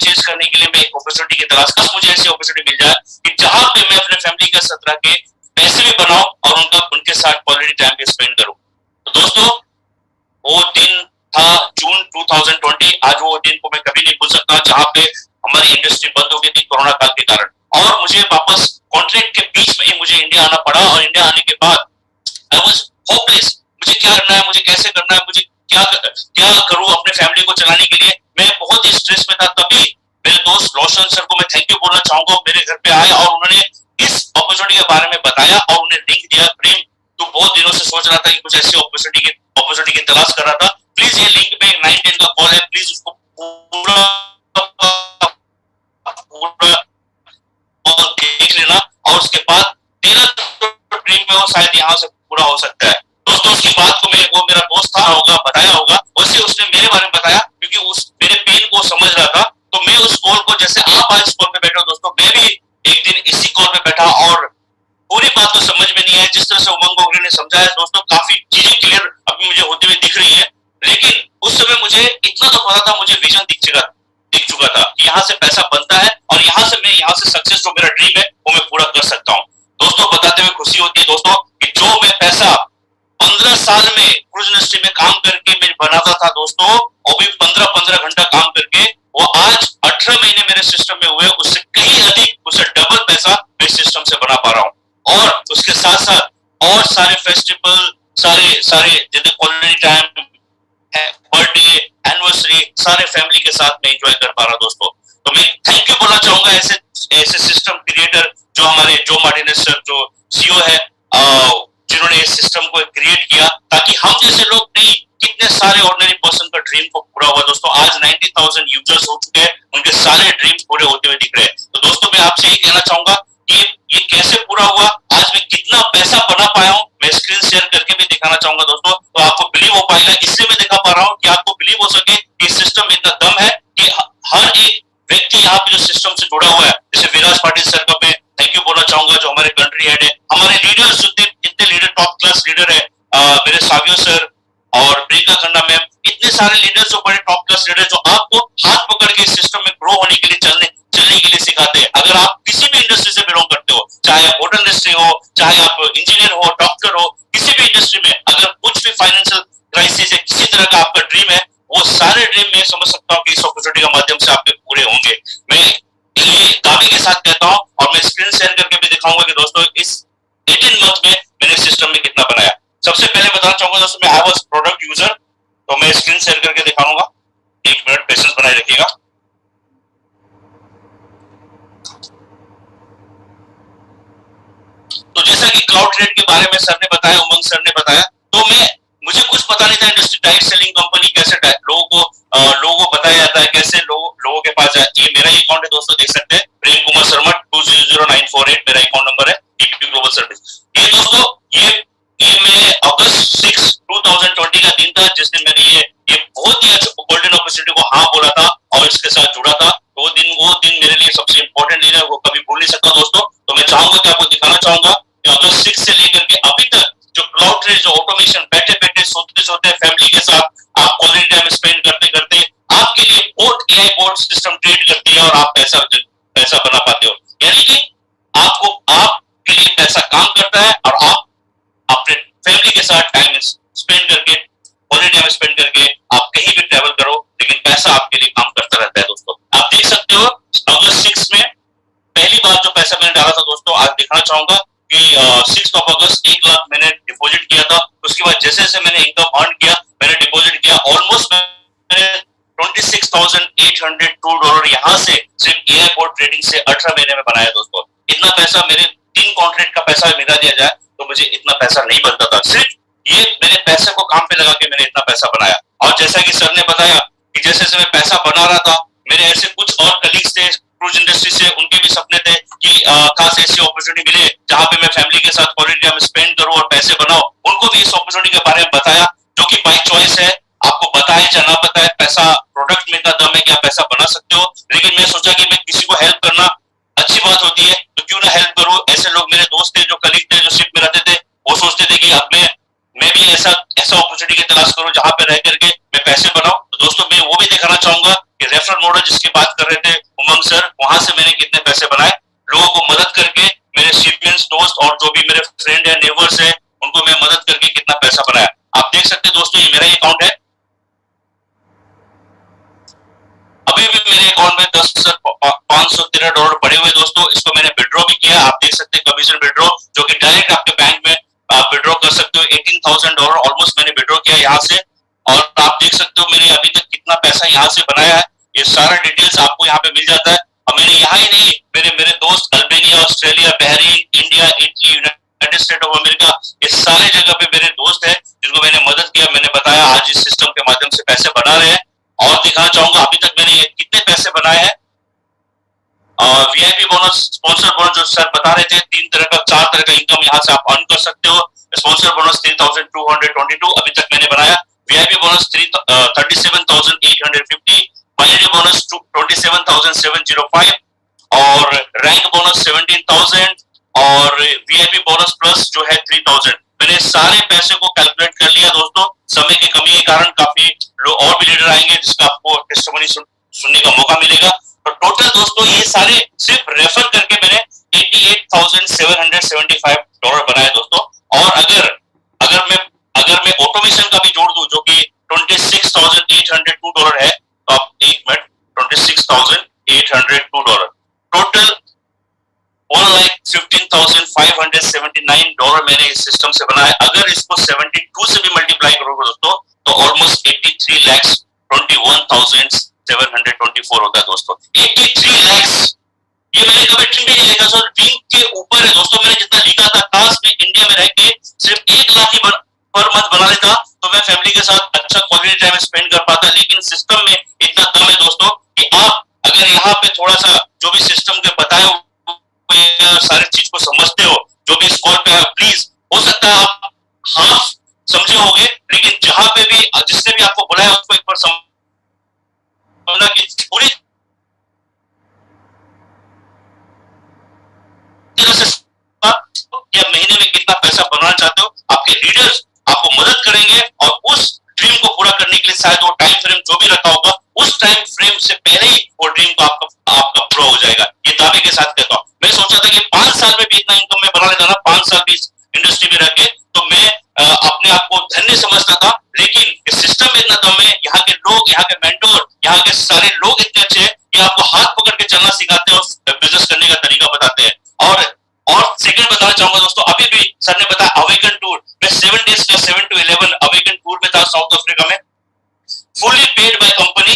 चेज करने के लिए मैं एक अपॉर्चुनिटी की तलाश कर, मुझे ऐसी अपॉर्चुनिटी मिल जाए कि जहां पे मैं अपने फैमिली का साथ रह के पैसे भी बनाऊं और उनके साथ क्वालिटी टाइम भी स्पेंड करूं। तो दोस्तों वो दिन था जून 2020। आज वो दिन को मैं कभी नहीं भूल सकता, जहां पे हमारी इंडस्ट्री बंद हो गई थी कोरोना काल के कारण, और मुझे वापस कॉन्ट्रैक्ट के बीच में ही मुझे इंडिया आना पड़ा। और इंडिया आने के बाद आई वाज होपलेस। मुझे क्या करना है, मुझे कैसे करना है, मुझे क्या करूं अपने फैमिली को चलाने के लिए। मैं बहुत ही स्ट्रेस में था। तभी मेरे दोस्त रोशन सर को मैं थैंक यू बोलना चाहूंगा, मेरे घर पे आए और उन्होंने इस अपॉर्चुनिटी के बारे में बताया और उन्हें लिंक दिया। प्रेम, तू बहुत दिनों से सोच रहा था कि कुछ ऐसी अपॉर्चुनिटी की तलाश कर रहा था, प्लीज ये लिंक में 9-10 का कॉल है, प्लीज उसको पूरा देख लेना। और उसके बाद तेरा ड्रीम में वो शायद यहाँ से पूरा हो सकता है दोस्तों। उसकी बात को वो मेरा दोस्त था होगा, बताया होगा, वैसे उसने मेरे बारे में बताया, क्योंकि मेरे पेन को समझ रहा था। तो मैं उस कॉल को, जैसे आप आज इस कॉल पे बैठे हो दोस्तों, मैं भी एक दिन इसी कॉल पे बैठा और पूरी बात तो समझ में नहीं आई। जिस तरह से उमंग गोगरे ने समझाया दोस्तों, काफी चीजें क्लियर अभी मुझे होते हुए दिख रही है। लेकिन उस समय मुझे इतना तो पता था, मुझे विजन दिख चुका था कि यहाँ से पैसा बनता है और यहाँ से सक्सेस, जो मेरा ड्रीम है, वो मैं पूरा कर सकता हूँ दोस्तों। बताते हुए खुशी होती है दोस्तों कि जो मैं पैसा 15 साल में क्रूज इंडस्ट्री में काम करके मैं बनाता था दोस्तों, और भी 15 घंटा काम करके, वो आज 18 महीने मेरे सिस्टम में हुए, उससे कहीं अधिक, उससे डबल पैसा मैं सिस्टम से बना पा रहा हूँ। और उसके साथ साथ और सारे फेस्टिवल, सारे जितने क्वालिटी टाइम है, बर्थडे, एनिवर्सरी, सारे फैमिली के साथ में एंजॉय कर पा रहा दोस्तों। तो मैं थैंक यू बोलना चाहूंगा ऐसे सिस्टम क्रिएटर, जो हमारे जो मार्टिनेज सर, जो सीईओ है, जिन्होंने इस सिस्टम को क्रिएट किया, ताकि हम जैसे लोग नहीं, कितने सारे ऑर्डिनरी पर्सन का ड्रीम को पूरा हुआ दोस्तों। आज 90,000 यूजर्स हो चुके हैं, उनके सारे ड्रीम्स पूरे होते हुए दिख रहे हैं। तो दोस्तों मैं आपसे यही कहना चाहूंगा कि ये कैसे पूरा हुआ, आज मैं कितना पैसा बना पाया हूँ, मैं स्क्रीन शेयर करके भी दिखाना चाहूंगा दोस्तों, तो आपको बिलीव हो पाएगा। इसलिए मैं दिखा पा रहा हूँ कि आपको बिलीव हो सके कि इस सिस्टम में इतना दम है कि हर एक व्यक्ति यहाँ पे जो सिस्टम से जुड़ा हुआ है, जैसे विराज पाटिल सर का मैं थैंक यू बोलना चाहूंगा, जो हमारे कंट्री हेड है, हमारे लीडर्स, जितने लीडर, टॉप क्लास लीडर है, मेरे सावियो सर और प्रियंका खन्ना मैम, इतने सारे लीडर्स, जो बड़े टॉप क्लास लीडर, जो आपको हाथ पकड़ के इस सिस्टम में ग्रो होने के लिए, चलने के लिए सिखाते हैं। अगर आप किसी भी इंडस्ट्री से बिलोंग करते हो, चाहे आप होटल इंडस्ट्री हो, चाहे आप इंजीनियर हो, डॉक्टर हो, किसी भी इंडस्ट्री में अगर कुछ भी फाइनेंशियल क्राइसिस है, किसी तरह का आपका ड्रीम है, वो सारे ड्रीम मैं समझ सकता हूँ कि इस अपॉर्चुनिटी के माध्यम से आपके पूरे होंगे। मैं ये दावे के साथ कहता हूँ और मैं स्क्रीन शेयर करके भी दिखाऊंगा कि दोस्तों इस 18 मंथ में मैंने सिस्टम में कितना बनाया। सबसे पहले बताना चाहूंगा दोस्तों, मैं आई वाज प्रोडक्ट यूजर, तो मैं स्क्रीन शेयर करके दिखाऊंगा। 1 मिनट पेशेंस बनाए रखिएगा। तो जैसा कि क्लाउड ट्रेड के बारे में सर ने बताया, उमंग सर ने बताया, तो मुझे कुछ पता नहीं था इंडस्ट्री डायरेक्ट सेलिंग कंपनी कैसे लोगों को बताया जाता है, कैसे लोगों के पास जाए। ये मेरा अकाउंट है दोस्तों, देख सकते हैं, प्रेम कुमार शर्मा 200948 मेरा अकाउंट नंबर है, टीपी ग्लोबल सर्विस। ये दोस्तों ये मैं अगस्त 6, 2020 का दिन था जिस दिन मैंने ये बहुत ही अच्छा गोल्डन अपॉर्चुनिटी को हाँ बोला था और इसके साथ जुड़ा था। वो दिन मेरे लिए सबसे इंपॉर्टेंट दिन है, वो कभी भूल नहीं सकता दोस्तों। तो मैं चाहूंगा कि आपको दिखाना चाहूंगा कि अगस्त 6 से लेकर के अभी तक जो क्लाउड ट्रेड, जो ऑटोमेशन, बैठे सोते फैमिली के साथ आप क्वालिटी टाइम स्पेंड करते आपके लिए एआई बोट सिस्टम ट्रेड करती है और आप पैसा बना पाते हो। यानी कि आपके लिए पैसा काम करता है और आप अपने फैमिली के साथ टाइम स्पेंड करके, क्वालिटी टाइम स्पेंड करके आप कहीं भी ट्रैवल करो, लेकिन पैसा आपके लिए काम करता रहता है दोस्तों। आप देख सकते हो अगस्त 6 में पहली बार जो पैसा मैंने डाला था दोस्तों, आज दिखाना चाहूंगा कि 6 अगस्त 1 लाख मैंने डिपॉजिट किया था। उसके बाद जैसे जैसे मैंने इनकम अर्न किया, मैंने डिपॉजिट किया, ऑलमोस्ट मैंने $26,802 वहां से सिर्फ एआई बोर्ड ट्रेडिंग से 18 महीने में बनाया दोस्तों। इतना पैसा मेरे 3 कॉन्ट्रैक्ट का पैसा मिला दिया जाए तो मुझे इतना पैसा नहीं बनता था। सिर्फ ये मेरे पैसे को काम पे लगा के मैंने इतना पैसा बनाया। और जैसा कि सर ने बताया कि जैसे जैसे मैं पैसा बना रहा था, मेरे ऐसे कुछ और कलीग्स थे क्रूज इंडस्ट्री से, उनके भी सपने थे कि खास ऐसी अपॉर्चुनिटी मिले जहां पे मैं फैमिली के साथ क्वालिटी टाइम स्पेंड करूं और पैसे बनाऊं। उनको भी इस अपॉर्चुनिटी के बारे में बताया, जो कि बाय चॉइस है। आपको बताए या ना बताए, पैसा प्रोडक्ट में इतना दम है कि आप पैसा बना सकते हो। लेकिन मैं सोचा कि मैं किसी को हेल्प करना अच्छी बात होती है, तो क्यों ना हेल्प करूं। ऐसे लोग मेरे दोस्त थे, जो कलीग थे, जो शिप में रहते थे, वो सोचते थे कि अब मैं भी ऐसा अपॉर्चुनिटी की तलाश करूं जहां पे रह करके मैं पैसे बनाऊं। तो दोस्तों मैं वो भी दिखाना चाहूंगा कि रेफरल मॉडल जिसकी बात कर रहे थे उमंग सर, वहां से मैंने कितने पैसे बनाए लोगों को मदद करके। मेरे शिपमेंट्स दोस्त और जो भी मेरे फ्रेंड है, नेबर्स है, उनको मैं मदद करके कितना पैसा बनाया। आप देख सकते हैं दोस्तों, ये मेरा अकाउंट है। अभी भी मेरे अकाउंट में $10,513 पड़े हुए दोस्तों। इसको मैंने विड्रॉ भी किया। आप देख सकते हैं कमीशन विड्रॉ, जो कि डायरेक्ट आपके बैंक में आप विड्रॉ कर सकते हो। $18,000 ऑलमोस्ट मैंने विड्रॉ किया यहाँ से। और आप देख सकते हो मैंने अभी तक कितना पैसा यहाँ से बनाया है। ये सारा डिटेल्स आपको यहाँ पे मिल जाता है। और मैंने यहाँ ही नहीं, मेरे दोस्त Albania, Australia, Bahrain, India, Italy, United state of America, ये सारे जगह पे मेरे दोस्त हैं जिनको मैंने मदद किया। मैंने बताया आज इस सिस्टम के माध्यम से पैसे बना रहे हैं। और दिखाना चाहूंगा अभी तक मैंने कितने पैसे बनाए हैं। वीआईपी बोनस, स्पॉन्सर बोनस जो सर बता रहे थे, 4 तरह का इनकम यहाँ से आप अर्न कर सकते हो। स्पॉन्सर बोनस 3,222 अभी तक मैंने बनाया। वीआईपी बोनस 37,850, फाइनली बोनस 27,705 और रैंक बोनस 17,000 और वीआईपी बोनस प्लस जो है 3,000। मैंने सारे पैसे को कैलकुलेट कर लिया दोस्तों। समय की कमी के कारण काफी लोग और भी लीडर आएंगे जिसका आपको टेस्टिमोनी सुनने का मौका मिलेगा। तो टोटल दोस्तों ये सारे सिर्फ रेफर करके मैंने $88,775 बनाए दोस्तों। और अगर मैं ऑटोमेशन का भी जोड़ दूं जो कि $26,802 है, तो आप एक मिनट, $26,802 टोटल $1,15,579 मैंने इस सिस्टम से बनाया। अगर इसको 72 से भी मल्टीप्लाई करोगे दोस्तों तो ऑलमोस्ट 83,21,724 होता है दोस्तों। 83 lakhs, ये मैंने कभी ड्रीम भी नहीं लिखा सर, ड्रीम के ऊपर है दोस्तों। मैंने जितना लिखा था, काश मैं इंडिया में रह के सिर्फ 1 लाख ही पर मंथ बना लेता तो मैं फैमिली के साथ अच्छा क्वालिटी टाइम स्पेंड कर पाता। लेकिन सिस्टम में इतना दम है दोस्तों कि आप अगर यहाँ पे थोड़ा सा जो भी सिस्टम के बताए सारी चीज को समझते हो, जो भी इस कॉल पे है, प्लीज हो सकता है आप हाफ समझे होंगे, लेकिन जहां पे भी जिसने भी आपको बुलाया उसको एक बार समझना कि पूरी तरह से या महीने में कितना पैसा बनाना चाहते हो। आपके लीडर्स आपको मदद करेंगे और उस ड्रीम को पूरा करने के लिए शायद वो टाइम फ्रेम जो भी रखा होगा उस टाइम फ्रेम से पहले ही वो ड्रीम को आपका पूरा हो जाएगा। ये दावे के साथ कहता हूँ। मैं सोचा था कि 5 साल में भी इतना इनकम में बना लेता ना, 5 साल भी इंडस्ट्री में रह के, तो मैं अपने आप को धन्य समझता था। लेकिन इस सिस्टम में इतना दम है, यहाँ के लोग, यहाँ के मेंटोर, यहाँ के सारे लोग इतने अच्छे हैं कि आपको हाथ पकड़ के चलना सिखाते हैं और बिजनेस करने का तरीका बताते हैं। और सेकंड बताना चाहूंगा दोस्तों, अभी भी सर ने बताया अवेकन टूर, मैं 7 days का 7 to 11 अवेकन टूर में था साउथ अफ्रीका में, फुली पेड बाय कंपनी।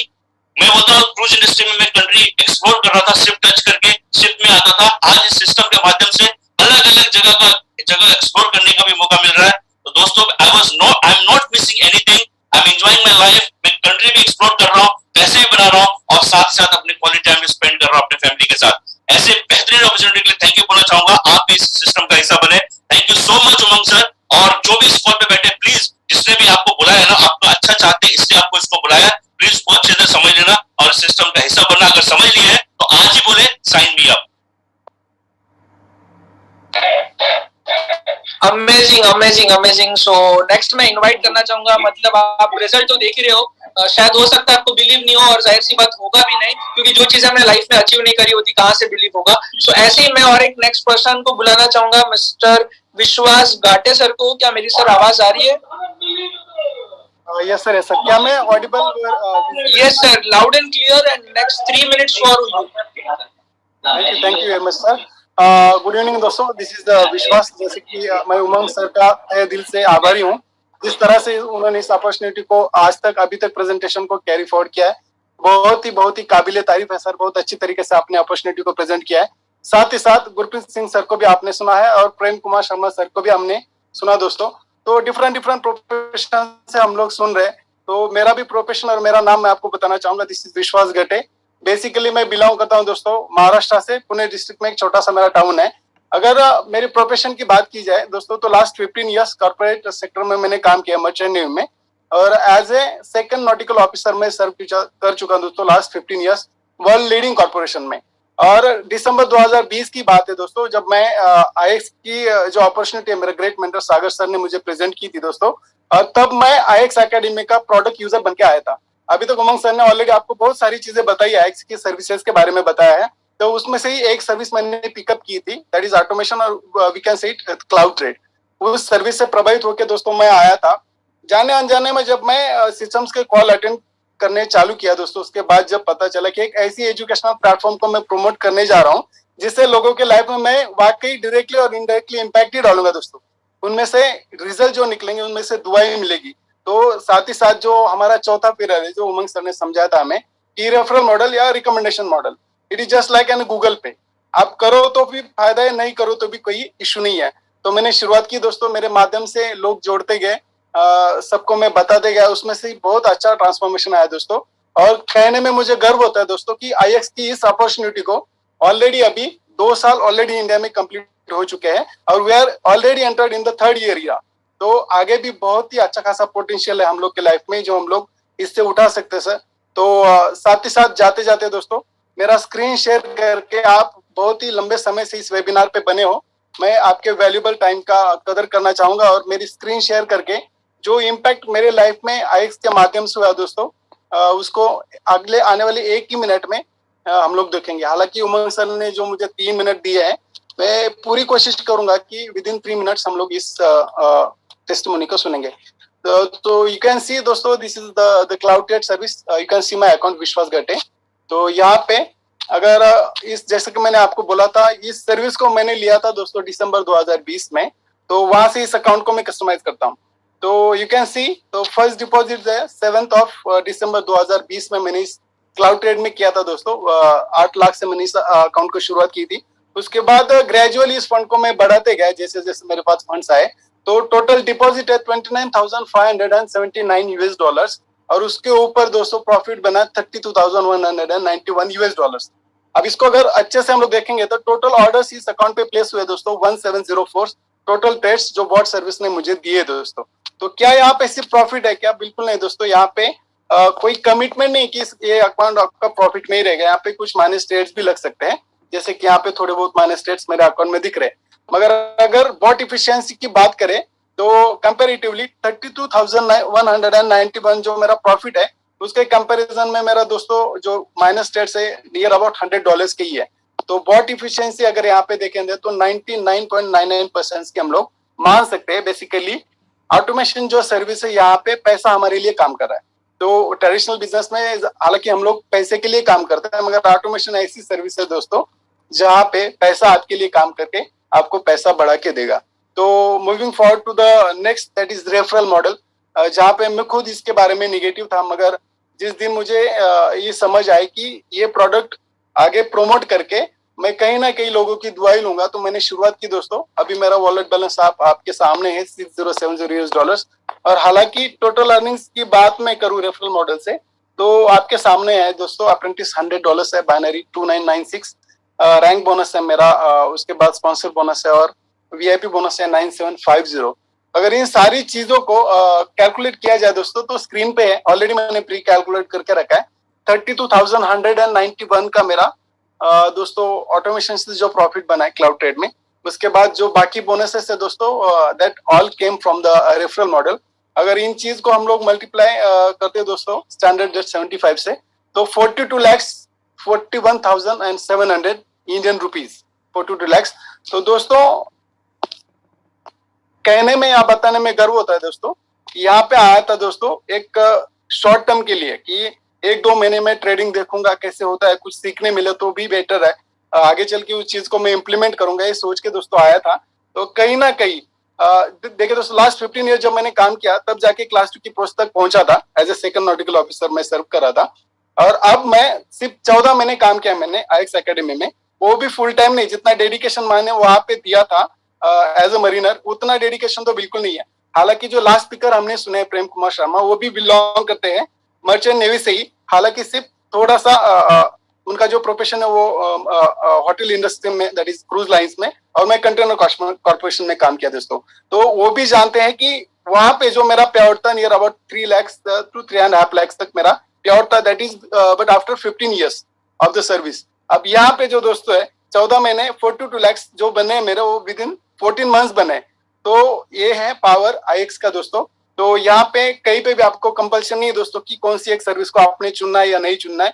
मैं बोलता हूँ क्रूज इंडस्ट्री में मैं कंट्री एक्सप्लोर कर रहा था, शिप टच करके शिप में आता था। आज इस सिस्टम के माध्यम से अलग अलग जगह एक्सप्लोर करने का भी मौका मिल रहा है। तो दोस्तों I am not missing anything, I am enjoying my life. मैं कंट्री भी एक्सप्लोर कर रहा हूँ, पैसे भी बना रहा हूँ और साथ साथ अपने क्वालिटी टाइम भी स्पेंड कर रहा हूँ अपने फैमिली के साथ। ऐसे बेहतरीन अपॉर्चुनिटी के लिए थैंक यू बोलना चाहूंगा। आप भी इस सिस्टम का हिस्सा बने। Thank you so much Umang sir. और जो भी इस कॉल पे बैठे, प्लीज जिसने भी आपको बुलाया ना, आपका अच्छा चाहते इसलिए आपको इसको बुलाया, प्लीज बहुत अच्छे से समझ लेना और सिस्टम का हिस्सा बनना। अगर समझ लिए है तो आज ही बोले sign me up. Amazing. So next मैं इनवाइट करना चाहूंगा, मतलब आप रिजल्ट तो देख ही रहे हो, शायद हो सकता है आपको बिलीव नहीं हो और जाहिर सी बात होगा भी नहीं, क्योंकि जो चीज हमने लाइफ में अचीव नहीं करी होती कहाँ से बिलीव होगा। सो ऐसे ही मैं और एक नेक्स्ट पर्सन को बुलाना चाहूंगा, मिस्टर विश्वास गाटे सर को। क्या मेरी सर आवाज आ रही है? Yes sir, yes sir. क्या मैं Audible? Yes sir, loud and clear and next 3 minutes for you. Thank you very much sir. Good evening दोस्तों, दिस इज विश्वास। जैसे कि मैं उमंग सर का दिल से आभारी हूँ जिस तरह से उन्होंने इस अपॉर्चुनिटी को आज तक अभी तक प्रेजेंटेशन को कैरी फॉरवर्ड किया है। बहुत ही काबिले तारीफ है सर। बहुत अच्छी तरीके से आपने अपॉर्चुनिटी को प्रेजेंट किया है। साथ ही साथ गुरप्रीत सिंह सर को भी आपने सुना है और प्रेम कुमार शर्मा सर को भी हमने सुना दोस्तों। तो डिफरेंट प्रोफेशन से हम लोग सुन रहे हैं। तो मेरा भी प्रोफेशन और मेरा नाम मैं आपको बताना चाहूंगा। दिस इज विश्वास गटे। बेसिकली मैं बिलोंग करता हूं दोस्तों महाराष्ट्र से। पुणे डिस्ट्रिक्ट में एक छोटा सा मेरा टाउन है। अगर मेरी प्रोफेशन की बात की जाए दोस्तों तो लास्ट 15 इयर्स कॉर्पोरेट सेक्टर में मैंने काम किया मर्चेंट नेवी में, और as a second nautical officer में सर्व कर चुका हूं दोस्तों last 15 years world leading corporation में। और दिसंबर 2020 की बात है दोस्तों, जब मैं आईएक्स की जो अपॉर्चुनिटी है मेरे ग्रेट मेंटर सागर सर ने मुझे प्रेजेंट की थी दोस्तों, और तब मैं आईएक्स एकेडमी का प्रोडक्ट यूजर बन के आया था। अभी तक उमंग सर ने ऑलरेडी आपको बहुत सारी चीजें बताई, आईएक्स की सर्विसेज के बारे में बताया है। तो उसमें से ही एक सर्विस मैंने पिकअप की थी, दैट इज ऑटोमेशन, और we can say it cloud trade. उस सर्विस से प्रभावित होकर दोस्तों मैं आया था। जाने अनजाने में जब मैं सिस्टम्स के कॉल अटेंड करने चालू किया दोस्तों, उसके बाद जब पता चला कि एक ऐसी एजुकेशनल प्लेटफॉर्म को मैं प्रमोट करने जा रहा हूँ जिससे लोगों के लाइफ में मैं वाकई डायरेक्टली और इनडायरेक्टली इम्पैक्ट ही डालूंगा दोस्तों। उनमें से रिजल्ट जो निकलेंगे उनमें से दुआएं मिलेगी। तो साथ ही साथ जो हमारा चौथा पिलर है जो उमंग सर ने समझाया था हमें कि रेफरल मॉडल या recommendation model, it is just like an Google पे। आप करो तो भी फायदा है, नहीं करो तो भी कोई इशू नहीं है। तो मैंने शुरुआत की दोस्तों, मेरे माध्यम से लोग जोड़ते गए, सबको मैं बताते गया, उसमें से बहुत अच्छा ट्रांसफॉर्मेशन आया दोस्तों। और कहने में मुझे गर्व होता है दोस्तों कि आईएक्स की इस अपॉर्चुनिटी को ऑलरेडी अभी 2 साल ऑलरेडी इंडिया में कंप्लीट हो चुके हैं और we are already entered in the 3rd year. तो आगे भी बहुत ही अच्छा खासा पोटेंशियल है हम लोग के लाइफ में जो हम लोग इससे उठा सकते हैं सर। तो साथ ही साथ जाते जाते दोस्तों मेरा स्क्रीन शेयर करके आप बहुत ही लंबे समय से इस वेबिनार पे बने हो, मैं आपके वैल्यूएबल टाइम का कदर करना चाहूंगा और मेरी स्क्रीन शेयर करके जो इम्पैक्ट मेरे लाइफ में आईएक्स के माध्यम से हुआ दोस्तों, उसको अगले आने वाले 1 ही मिनट में हम लोग देखेंगे। हालांकि उमंग सर ने जो मुझे 3 मिनट दिए हैं, मैं पूरी कोशिश करूंगा कि विद इन 3 मिनट्स हम लोग इस टेस्टिमोनी को सुनेंगे। तो यू कैन सी दोस्तों, this is the cloud trade service. You can see my account विश्वास गटे। तो यहाँ पे अगर इस जैसे कि मैंने आपको बोला था, इस सर्विस को मैंने लिया था दोस्तों दिसंबर 2020 में। तो वहां से इस अकाउंट को मैं कस्टमाइज करता हूँ। तो यू कैन सी, तो फर्स्ट डिपॉजिट है 7 दिसंबर 2020 में मैंने इस क्लाउड ट्रेड में किया था दोस्तों। 8 लाख से मैंने इस अकाउंट को शुरुआत की थी। उसके बाद ग्रेजुअली इस फंड को मैं बढ़ाते गया जैसे जैसे मेरे पास फंड्स आए। तो टोटल डिपॉजिट है $29,579 और उसके ऊपर दोस्तों प्रॉफिट बना $32,191। अब इसको अगर अच्छे से हम लोग देखेंगे तो टोटल ऑर्डर्स इस अकाउंट पे प्लेस हुए दोस्तों 1704 टोटल ट्रेड्स जो बॉट सर्विस ने मुझे दिए दोस्तों। तो क्या यहाँ पे सिर्फ प्रॉफिट है क्या? बिल्कुल नहीं दोस्तों। यहाँ पे कोई कमिटमेंट नहीं कि ये अकाउंट आपका प्रॉफिट में ही रहेगा। यहाँ पे कुछ माइनस ट्रेड्स भी लग सकते हैं, जैसे कि यहाँ पे थोड़े बहुत माइनस ट्रेड्स मेरे अकाउंट में दिख रहे हैं। मगर अगर बॉट इफिशियंसी की बात करें तो कंपैरेटिवली 32,191 जो मेरा प्रॉफिट है उसके कंपैरिजन में मेरा दोस्तों जो माइनस ट्रेड्स है नियर अबाउट $100 के ही है। तो बॉट इफिशियंसी अगर यहाँ पे देखेंगे तो 99.99% की हम लोग मान सकते हैं। बेसिकली ऑटोमेशन जो सर्विस है यहाँ पे पैसा हमारे लिए काम कर रहा है। तो ट्रेडिशनल बिजनेस में हालांकि हम लोग पैसे के लिए काम करते हैं, मगर ऑटोमेशन ऐसी सर्विस है दोस्तों जहाँ पे पैसा आपके लिए काम करके आपको पैसा बढ़ा के देगा। तो moving forward to the next, that is referral model, जहाँ पे मैं खुद इसके बारे में निगेटिव था, मगर जिस दिन मुझे ये समझ आई कि ये प्रोडक्ट आगे प्रमोट करके मैं कहीं ना कहीं लोगों की दुआई लूंगा, तो मैंने शुरुआत की दोस्तों। अभी मेरा वॉलेट बैलेंस आपके सामने है $6070। और हालांकि टोटल अर्निंग्स की बात मैं करूँ रेफरल मॉडल से तो आपके सामने है दोस्तों। अप्रेंटिस $100 है, बाइनरी 2996, रैंक बोनस है मेरा, उसके बाद स्पॉन्सर बोनस है और वीआईपी बोनस है 9750। अगर इन सारी चीजों को कैलकुलेट किया जाए दोस्तों तो स्क्रीन पे है, ऑलरेडी मैंने प्री कैलकुलेट करके रखा है। 32,191 का मेरा दोस्तों ऑटोमेशन से जो प्रॉफिट बना है क्लाउड ट्रेड में। उसके बाद जो बाकी बोनसेस है दोस्तों, that all came from the referral model. अगर इन चीज को हम लोग मल्टीप्लाई करते हैं दोस्तों स्टैंडर्ड डेट 75 से, तो 42,41,700 इंडियन रुपीज, 42 लाख। तो दोस्तों कहने में या बताने में गर्व होता है दोस्तों। यहाँ पे आया था दोस्तों एक शॉर्ट टर्म के लिए कि 1-2 महीने में ट्रेडिंग देखूंगा कैसे होता है, कुछ सीखने मिले तो भी बेटर है, आगे चल के उस चीज को मैं इम्प्लीमेंट करूंगा, ये सोच के दोस्तों आया था। तो कहीं ना कहीं देखिए दोस्तों, लास्ट 15 ईयर जब मैंने काम किया तब जाके क्लास 2 की पोस्ट तक पहुंचा था। As a second nautical officer मैं सर्व कर रहा था। और अब मैं सिर्फ 14 महीने काम किया मैंने IX एकेडमी में, वो भी फुल टाइम नहीं। जितना डेडिकेशन मैंने वहां पे दिया था एज अ मरीनर, उतना डेडिकेशन तो बिल्कुल नहीं है। हालांकि जो लास्ट स्पीकर हमने सुने प्रेम कुमार शर्मा, वो भी बिलोंग करते हैं मर्चेंट नेवी से ही। हालांकि सिर्फ थोड़ा सा उनका जो प्रोफेशन है वो होटल इंडस्ट्री में, दैट इज क्रूज लाइंस में, और मैं कंटेनर कॉर्पोरेशन में काम किया दोस्तों। तो वो भी जानते हैं कि वहां पे जो मेरा पे आउट था near about 3 lakh to 3.5 lakh तक मेरा पे आउट था, that is but after 15 years of the service. अब यहाँ पे जो दोस्तों है 14 महीने 42 लाख जो बने मेरे, वो विद इन 14 months बने। तो ये है पावर IX का दोस्तों। तो यहाँ पे कहीं पे भी आपको कंपल्शन नहीं है दोस्तों कि कौन सी एक सर्विस को आपने चुनना है या नहीं चुनना है।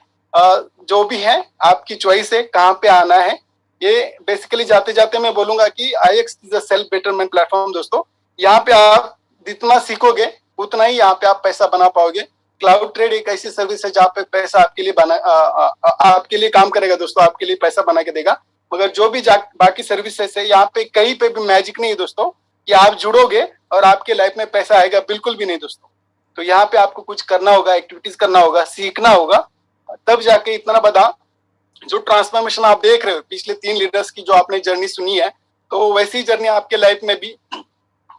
जो भी है आपकी चॉइस है कहाँ पे आना है। ये बेसिकली जाते जाते मैं बोलूंगा कि IX is a self betterment platform दोस्तों। यहाँ पे आप जितना सीखोगे उतना ही यहाँ पे आप पैसा बना पाओगे। क्लाउड ट्रेड एक ऐसी सर्विस है जहाँ पे पैसा आपके लिए आपके लिए काम करेगा दोस्तों, आपके लिए पैसा बना के देगा। मगर जो भी बाकी सर्विसेज है, यहाँ पे कहीं पे भी मैजिक नहीं है दोस्तों कि आप जुड़ोगे और आपके लाइफ में पैसा आएगा, बिल्कुल भी नहीं दोस्तों। तो यहाँ पे आपको कुछ करना होगा, एक्टिविटीज करना होगा, सीखना होगा, तब जाके इतना बड़ा जो ट्रांसफॉर्मेशन आप देख रहे हो पिछले 3 लीडर्स की जो आपने जर्नी सुनी है, तो वैसी जर्नी आपके लाइफ में भी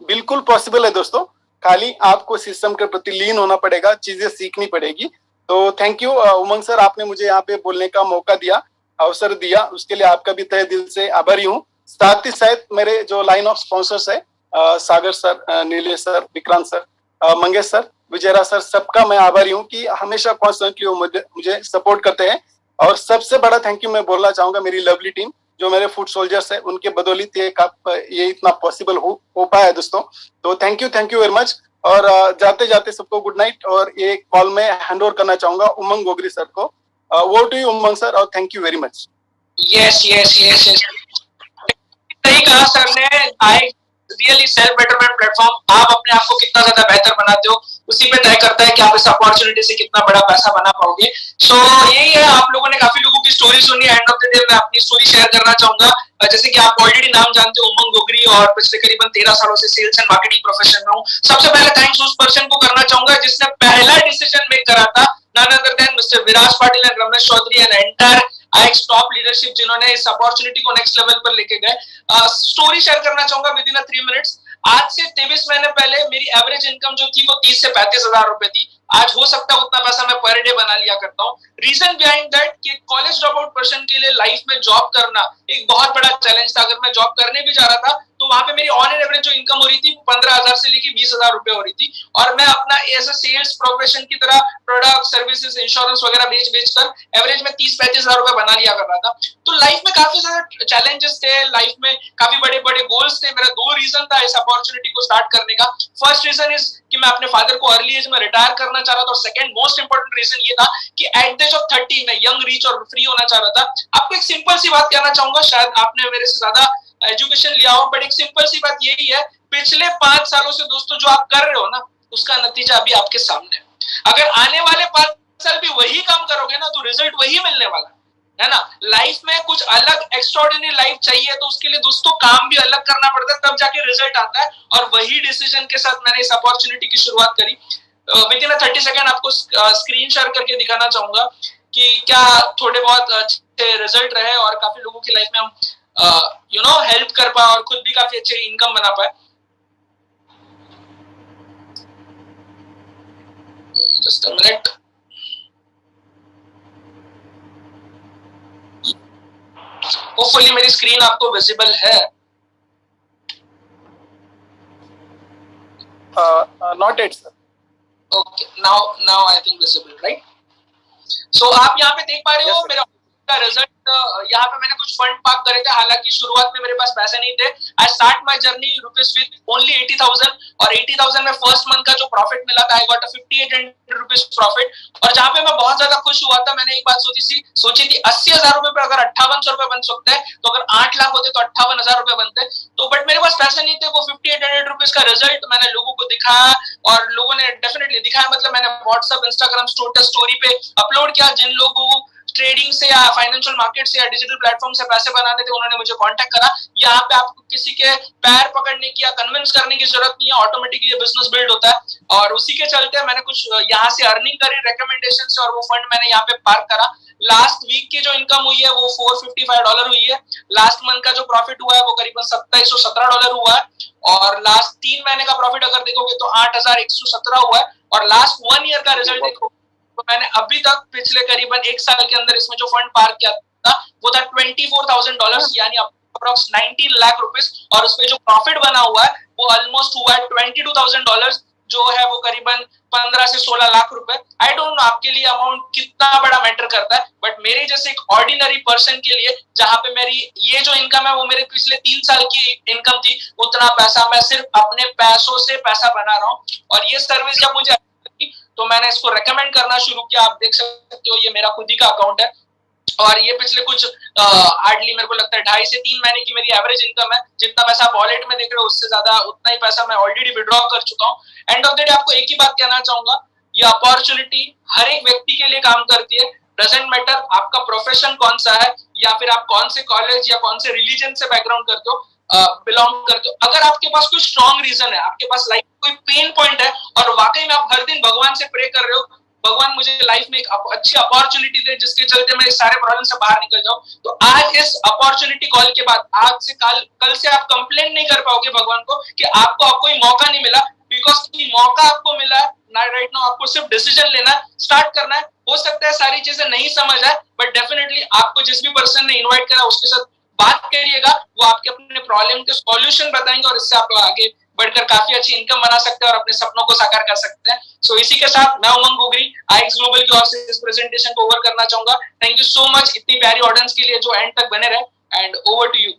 बिल्कुल पॉसिबल है दोस्तों। खाली आपको सिस्टम के प्रति लीन होना पड़ेगा, चीजें सीखनी पड़ेगी। तो थैंक यू उमंग सर, आपने मुझे यहाँ पे बोलने का मौका दिया, अवसर दिया, उसके लिए आपका भी तहे दिल से आभारी हूँ। साथ ही साथ मेरे जो लाइन ऑफ स्पॉन्सर्स है, Sagar sir, Nilesh sir, Vikrant sir, Mangesh sir, Vijayra sir, सबका मैं आभारी हूँ कि हमेशा कॉन्स्टेंटली वो मुझे सपोर्ट करते हैं। और सबसे बड़ा थैंक यू मैं बोलना चाहूंगा मेरी लवली टीम, जो मेरे फुट सोल्जर्स है, उनके बदौलत ये इतना पॉसिबल हो पाया है दोस्तों। तो थैंक यू वेरी मच। और जाते जाते सबको गुड नाइट। और ये कॉल में हैंड ओवर करना चाहूंगा उमंग गोगरी सर को। वो टू यू उमंग सर, और thank you very much. Yes सही कहा सर ने। I really self betterment platform आप अपने आप को कितना ज्यादा बेहतर बनाते हो उसी पे तय करता है कि आप इस अपॉर्चुनिटी से कितना बड़ा पैसा बना पाओगे। सो यही है, आप लोगों ने काफी लोगों की स्टोरी सुनी। एंड ऑफ द डे मैं अपनी स्टोरी शेयर करना चाहूंगा। जैसे कि आप ऑलरेडी नाम जानते हो उमंग गोगरी, और पिछले करीबन 13 सालों से सेल्स एंड मार्केटिंग प्रोफेशन में हूँ। सबसे पहले थैंक्स उस पर्सन को करना चाहूंगा जिसने पहला डिसीजन मेक करा था, none other than mister Viraj Patil and Ramesh Chaudhary and entire IX top leadership, जिन्होंने इस अपॉर्चुनिटी को नेक्स्ट लेवल पर लेके गए। स्टोरी शेयर करना चाहूंगा विद इन 3 मिनट्स। आज से 23 महीने पहले मेरी एवरेज इनकम जो थी वो 30 से 35 हजार रुपए थी। आज हो सकता है उतना पैसा मैं पर डे बना लिया करता हूँ। रीजन बिहाइंड दैट कि कॉलेज ड्रॉप आउट पर्सन के लिए लाइफ में जॉब करना एक बहुत बड़ा चैलेंज था। अगर मैं जॉब करने भी जा रहा था तो वहां पे मेरी ऑन एन एवरेज जो इनकम हो रही थी 15,000 से लेके 20,000 रुपए हो रही थी। और मैं अपना एज अ सेल्स प्रोफेशन की तरह प्रोडक्ट, सर्विसेज, इंश्योरेंस वगैरह बेच कर एवरेज में 30-35 हजार रुपए बना लिया कर रहा था। तो लाइफ में काफी सारे चैलेंजेस थे, लाइफ में काफी बड़े बड़े गोल्स थे। मेरा 2 रीजन था इस अपॉर्चुनिटी को स्टार्ट करने का। फर्स्ट रीजन इज कि मैं अपने फादर को अर्ली एज में रिटायर करना चाह रहा था, और सेकंड मोस्ट इंपोर्टेंट रीजन ये था कि एट द एज ऑफ 30 मैं यंग, रिच और फ्री होना चाह रहा था। आपको एक सिंपल सी बात कहना चाहूंगा, शायद आपने मेरे से ज्यादा एजुकेशन लिया हो, बट एक सिंपल सी बात यही है, पिछले 5 सालों से दोस्तों जो आप कर रहे हो ना, उसका नतीजा अभी आपके सामने है। अगर आने वाले 5 साल भी वही काम करोगे ना, तो रिजल्ट वही मिलने वाला है ना। लाइफ में कुछ अलग एक्स्ट्राऑर्डिनरी लाइफ चाहिए तो उसके लिए दोस्तों काम भी अलग करना पड़ता है, तब जाके रिजल्ट आता है। और वही डिसीजन के साथ मैंने इस अपॉर्चुनिटी की शुरुआत करी। विद इन 30 सेकंड आपको स्क्रीन शेयर करके दिखाना चाहूंगा कि क्या थोड़े बहुत अच्छे रिजल्ट रहे और काफी लोगों की लाइफ में हम हेल्प कर पाए और खुद भी काफी अच्छे इनकम बना पाए। Just a minute. होपफुली मेरी स्क्रीन आपको विजिबल है। Not it sir. Okay, now I think visible, right. So आप यहाँ पे देख पा रहे हो मेरा रिजल्ट। यहाँ पे मैंने कुछ फंड पार्क करे थे, हालांकि शुरुआत में मेरे पास पैसे नहीं थे। I start my journey rupees with only 80,000, और 80,000 में फर्स्ट मंथ का जो प्रॉफिट मिला था, I got a 5800 rupees profit. और जहाँ पे मैं बहुत ज्यादा खुश हुआ था, मैंने एक बात सोची थी 80,000 रुपए पे अगर 5800 रुपए बन सकते हैं, तो अगर 8 लाख होते तो 58,000 रुपए बनते। तो बट मेरे पास पैसे नहीं थे। वो 5800 रुपीज का रिजल्ट मैंने लोगों को दिखाया, और लोगों ने डेफिनेटली दिखाया, मतलब मैंने व्हाट्सएप, इंस्टाग्राम स्टोरी पे अपलोड किया। जिन लोगों ट्रेडिंग से या फाइनेंशियल मार्केट से या डिजिटल प्लेटफॉर्म से पैसे बनाने थे, उन्होंने मुझे कांटेक्ट करा। यहाँ पे आपको किसी के पैर पकड़ने की या कन्विंस करने की जरूरत नहीं है, ऑटोमेटिकली बिजनेस बिल्ड होता है। और उसी के चलते मैंने कुछ यहाँ से अर्निंग करी रिकमेंडेशन से, और वो फंड मैंने यहाँ पे पार्क करा। लास्ट वीक की जो इनकम हुई है वो $455 हुई है। लास्ट मंथ का जो प्रॉफिट हुआ है वो करीबन $2717 हुआ है। और लास्ट 3 महीने का प्रॉफिट अगर देखोगे तो 8117 हुआ है। और लास्ट 1 ईयर का रिजल्ट देखो तो मैंने अभी तक पिछले करीबन 1 साल के अंदर इसमें जो फंड पार्क किया था वो था $24,000, यानी अप्रॉक्स 19 लाख रुपीस। और उसपे जो प्रॉफिट बना हुआ है वो ऑलमोस्ट हुआ है $22,000, जो है वो करीबन 15 से 16 लाख रुपए। आई डोंट नो आपके लिए अमाउंट कितना बड़ा मैटर करता है, बट मेरे जैसे एक ऑर्डिनरी पर्सन के लिए, जहां पे मेरी ये जो इनकम है वो मेरे पिछले 3 साल की इनकम थी, उतना पैसा मैं सिर्फ अपने पैसों से पैसा बना रहा हूँ। और ये सर्विस जब मुझे तो मैंने इसको रेकमेंड करना शुरू किया। आप देख सकते हो ये मेरा खुद ही का अकाउंट है, और ये पिछले कुछ हार्डली मेरे को लगता है 2.5 से 3 महीने की मेरी एवरेज इनकम है। जितना पैसा वॉलेट में देख रहे हो उससे ज्यादा उतना ही पैसा मैं ऑलरेडी विड्रॉ कर चुका हूँ। एंड ऑफ द डे आपको एक ही बात कहना चाहूंगा, ये अपॉर्चुनिटी हर एक व्यक्ति के लिए काम करती है। डजेंट मैटर आपका प्रोफेशन कौन सा है, या फिर आप कौन से कॉलेज या कौन से रिलीजन से बैकग्राउंड करते हो, बिलोंग करते हो। अगर आपके पास कोई स्ट्रॉन्ग रीजन है, आपके पास लाइफ कोई पेन पॉइंट है, और वाकई में आप हर दिन भगवान से प्रे कर रहे हो, भगवान मुझे लाइफ में एक अच्छी अपॉर्चुनिटी दे जिसके चलते मैं इस सारे प्रॉब्लम से बाहर निकल जाऊं, तो आज इस अपॉर्चुनिटी कॉल के बाद, आज से कल से आप कंप्लेन नहीं कर पाओगे भगवान को कि आपको कोई मौका नहीं मिला, बिकॉज मौका आपको मिला है ना। राइट नाउ आपको सिर्फ डिसीजन लेना, स्टार्ट करना है। हो सकता है सारी चीजें नहीं समझ आए, बट डेफिनेटली आपको जिस भी पर्सन ने इन्वाइट करा उसके साथ बात करिएगा, वो आपके अपने प्रॉब्लम के सॉल्यूशन बताएंगे, और इससे आप आगे बढ़कर काफी अच्छी इनकम बना सकते हैं और अपने सपनों को साकार कर सकते हैं। सो इसी के साथ मैं उमंग गोगरी आईएक्स ग्लोबल की ओर से इस प्रेजेंटेशन को ओवर करना चाहूंगा। थैंक यू सो मच इतनी प्यारी ऑडियंस के लिए जो एंड तक बने रहे, एंड ओवर टू यू।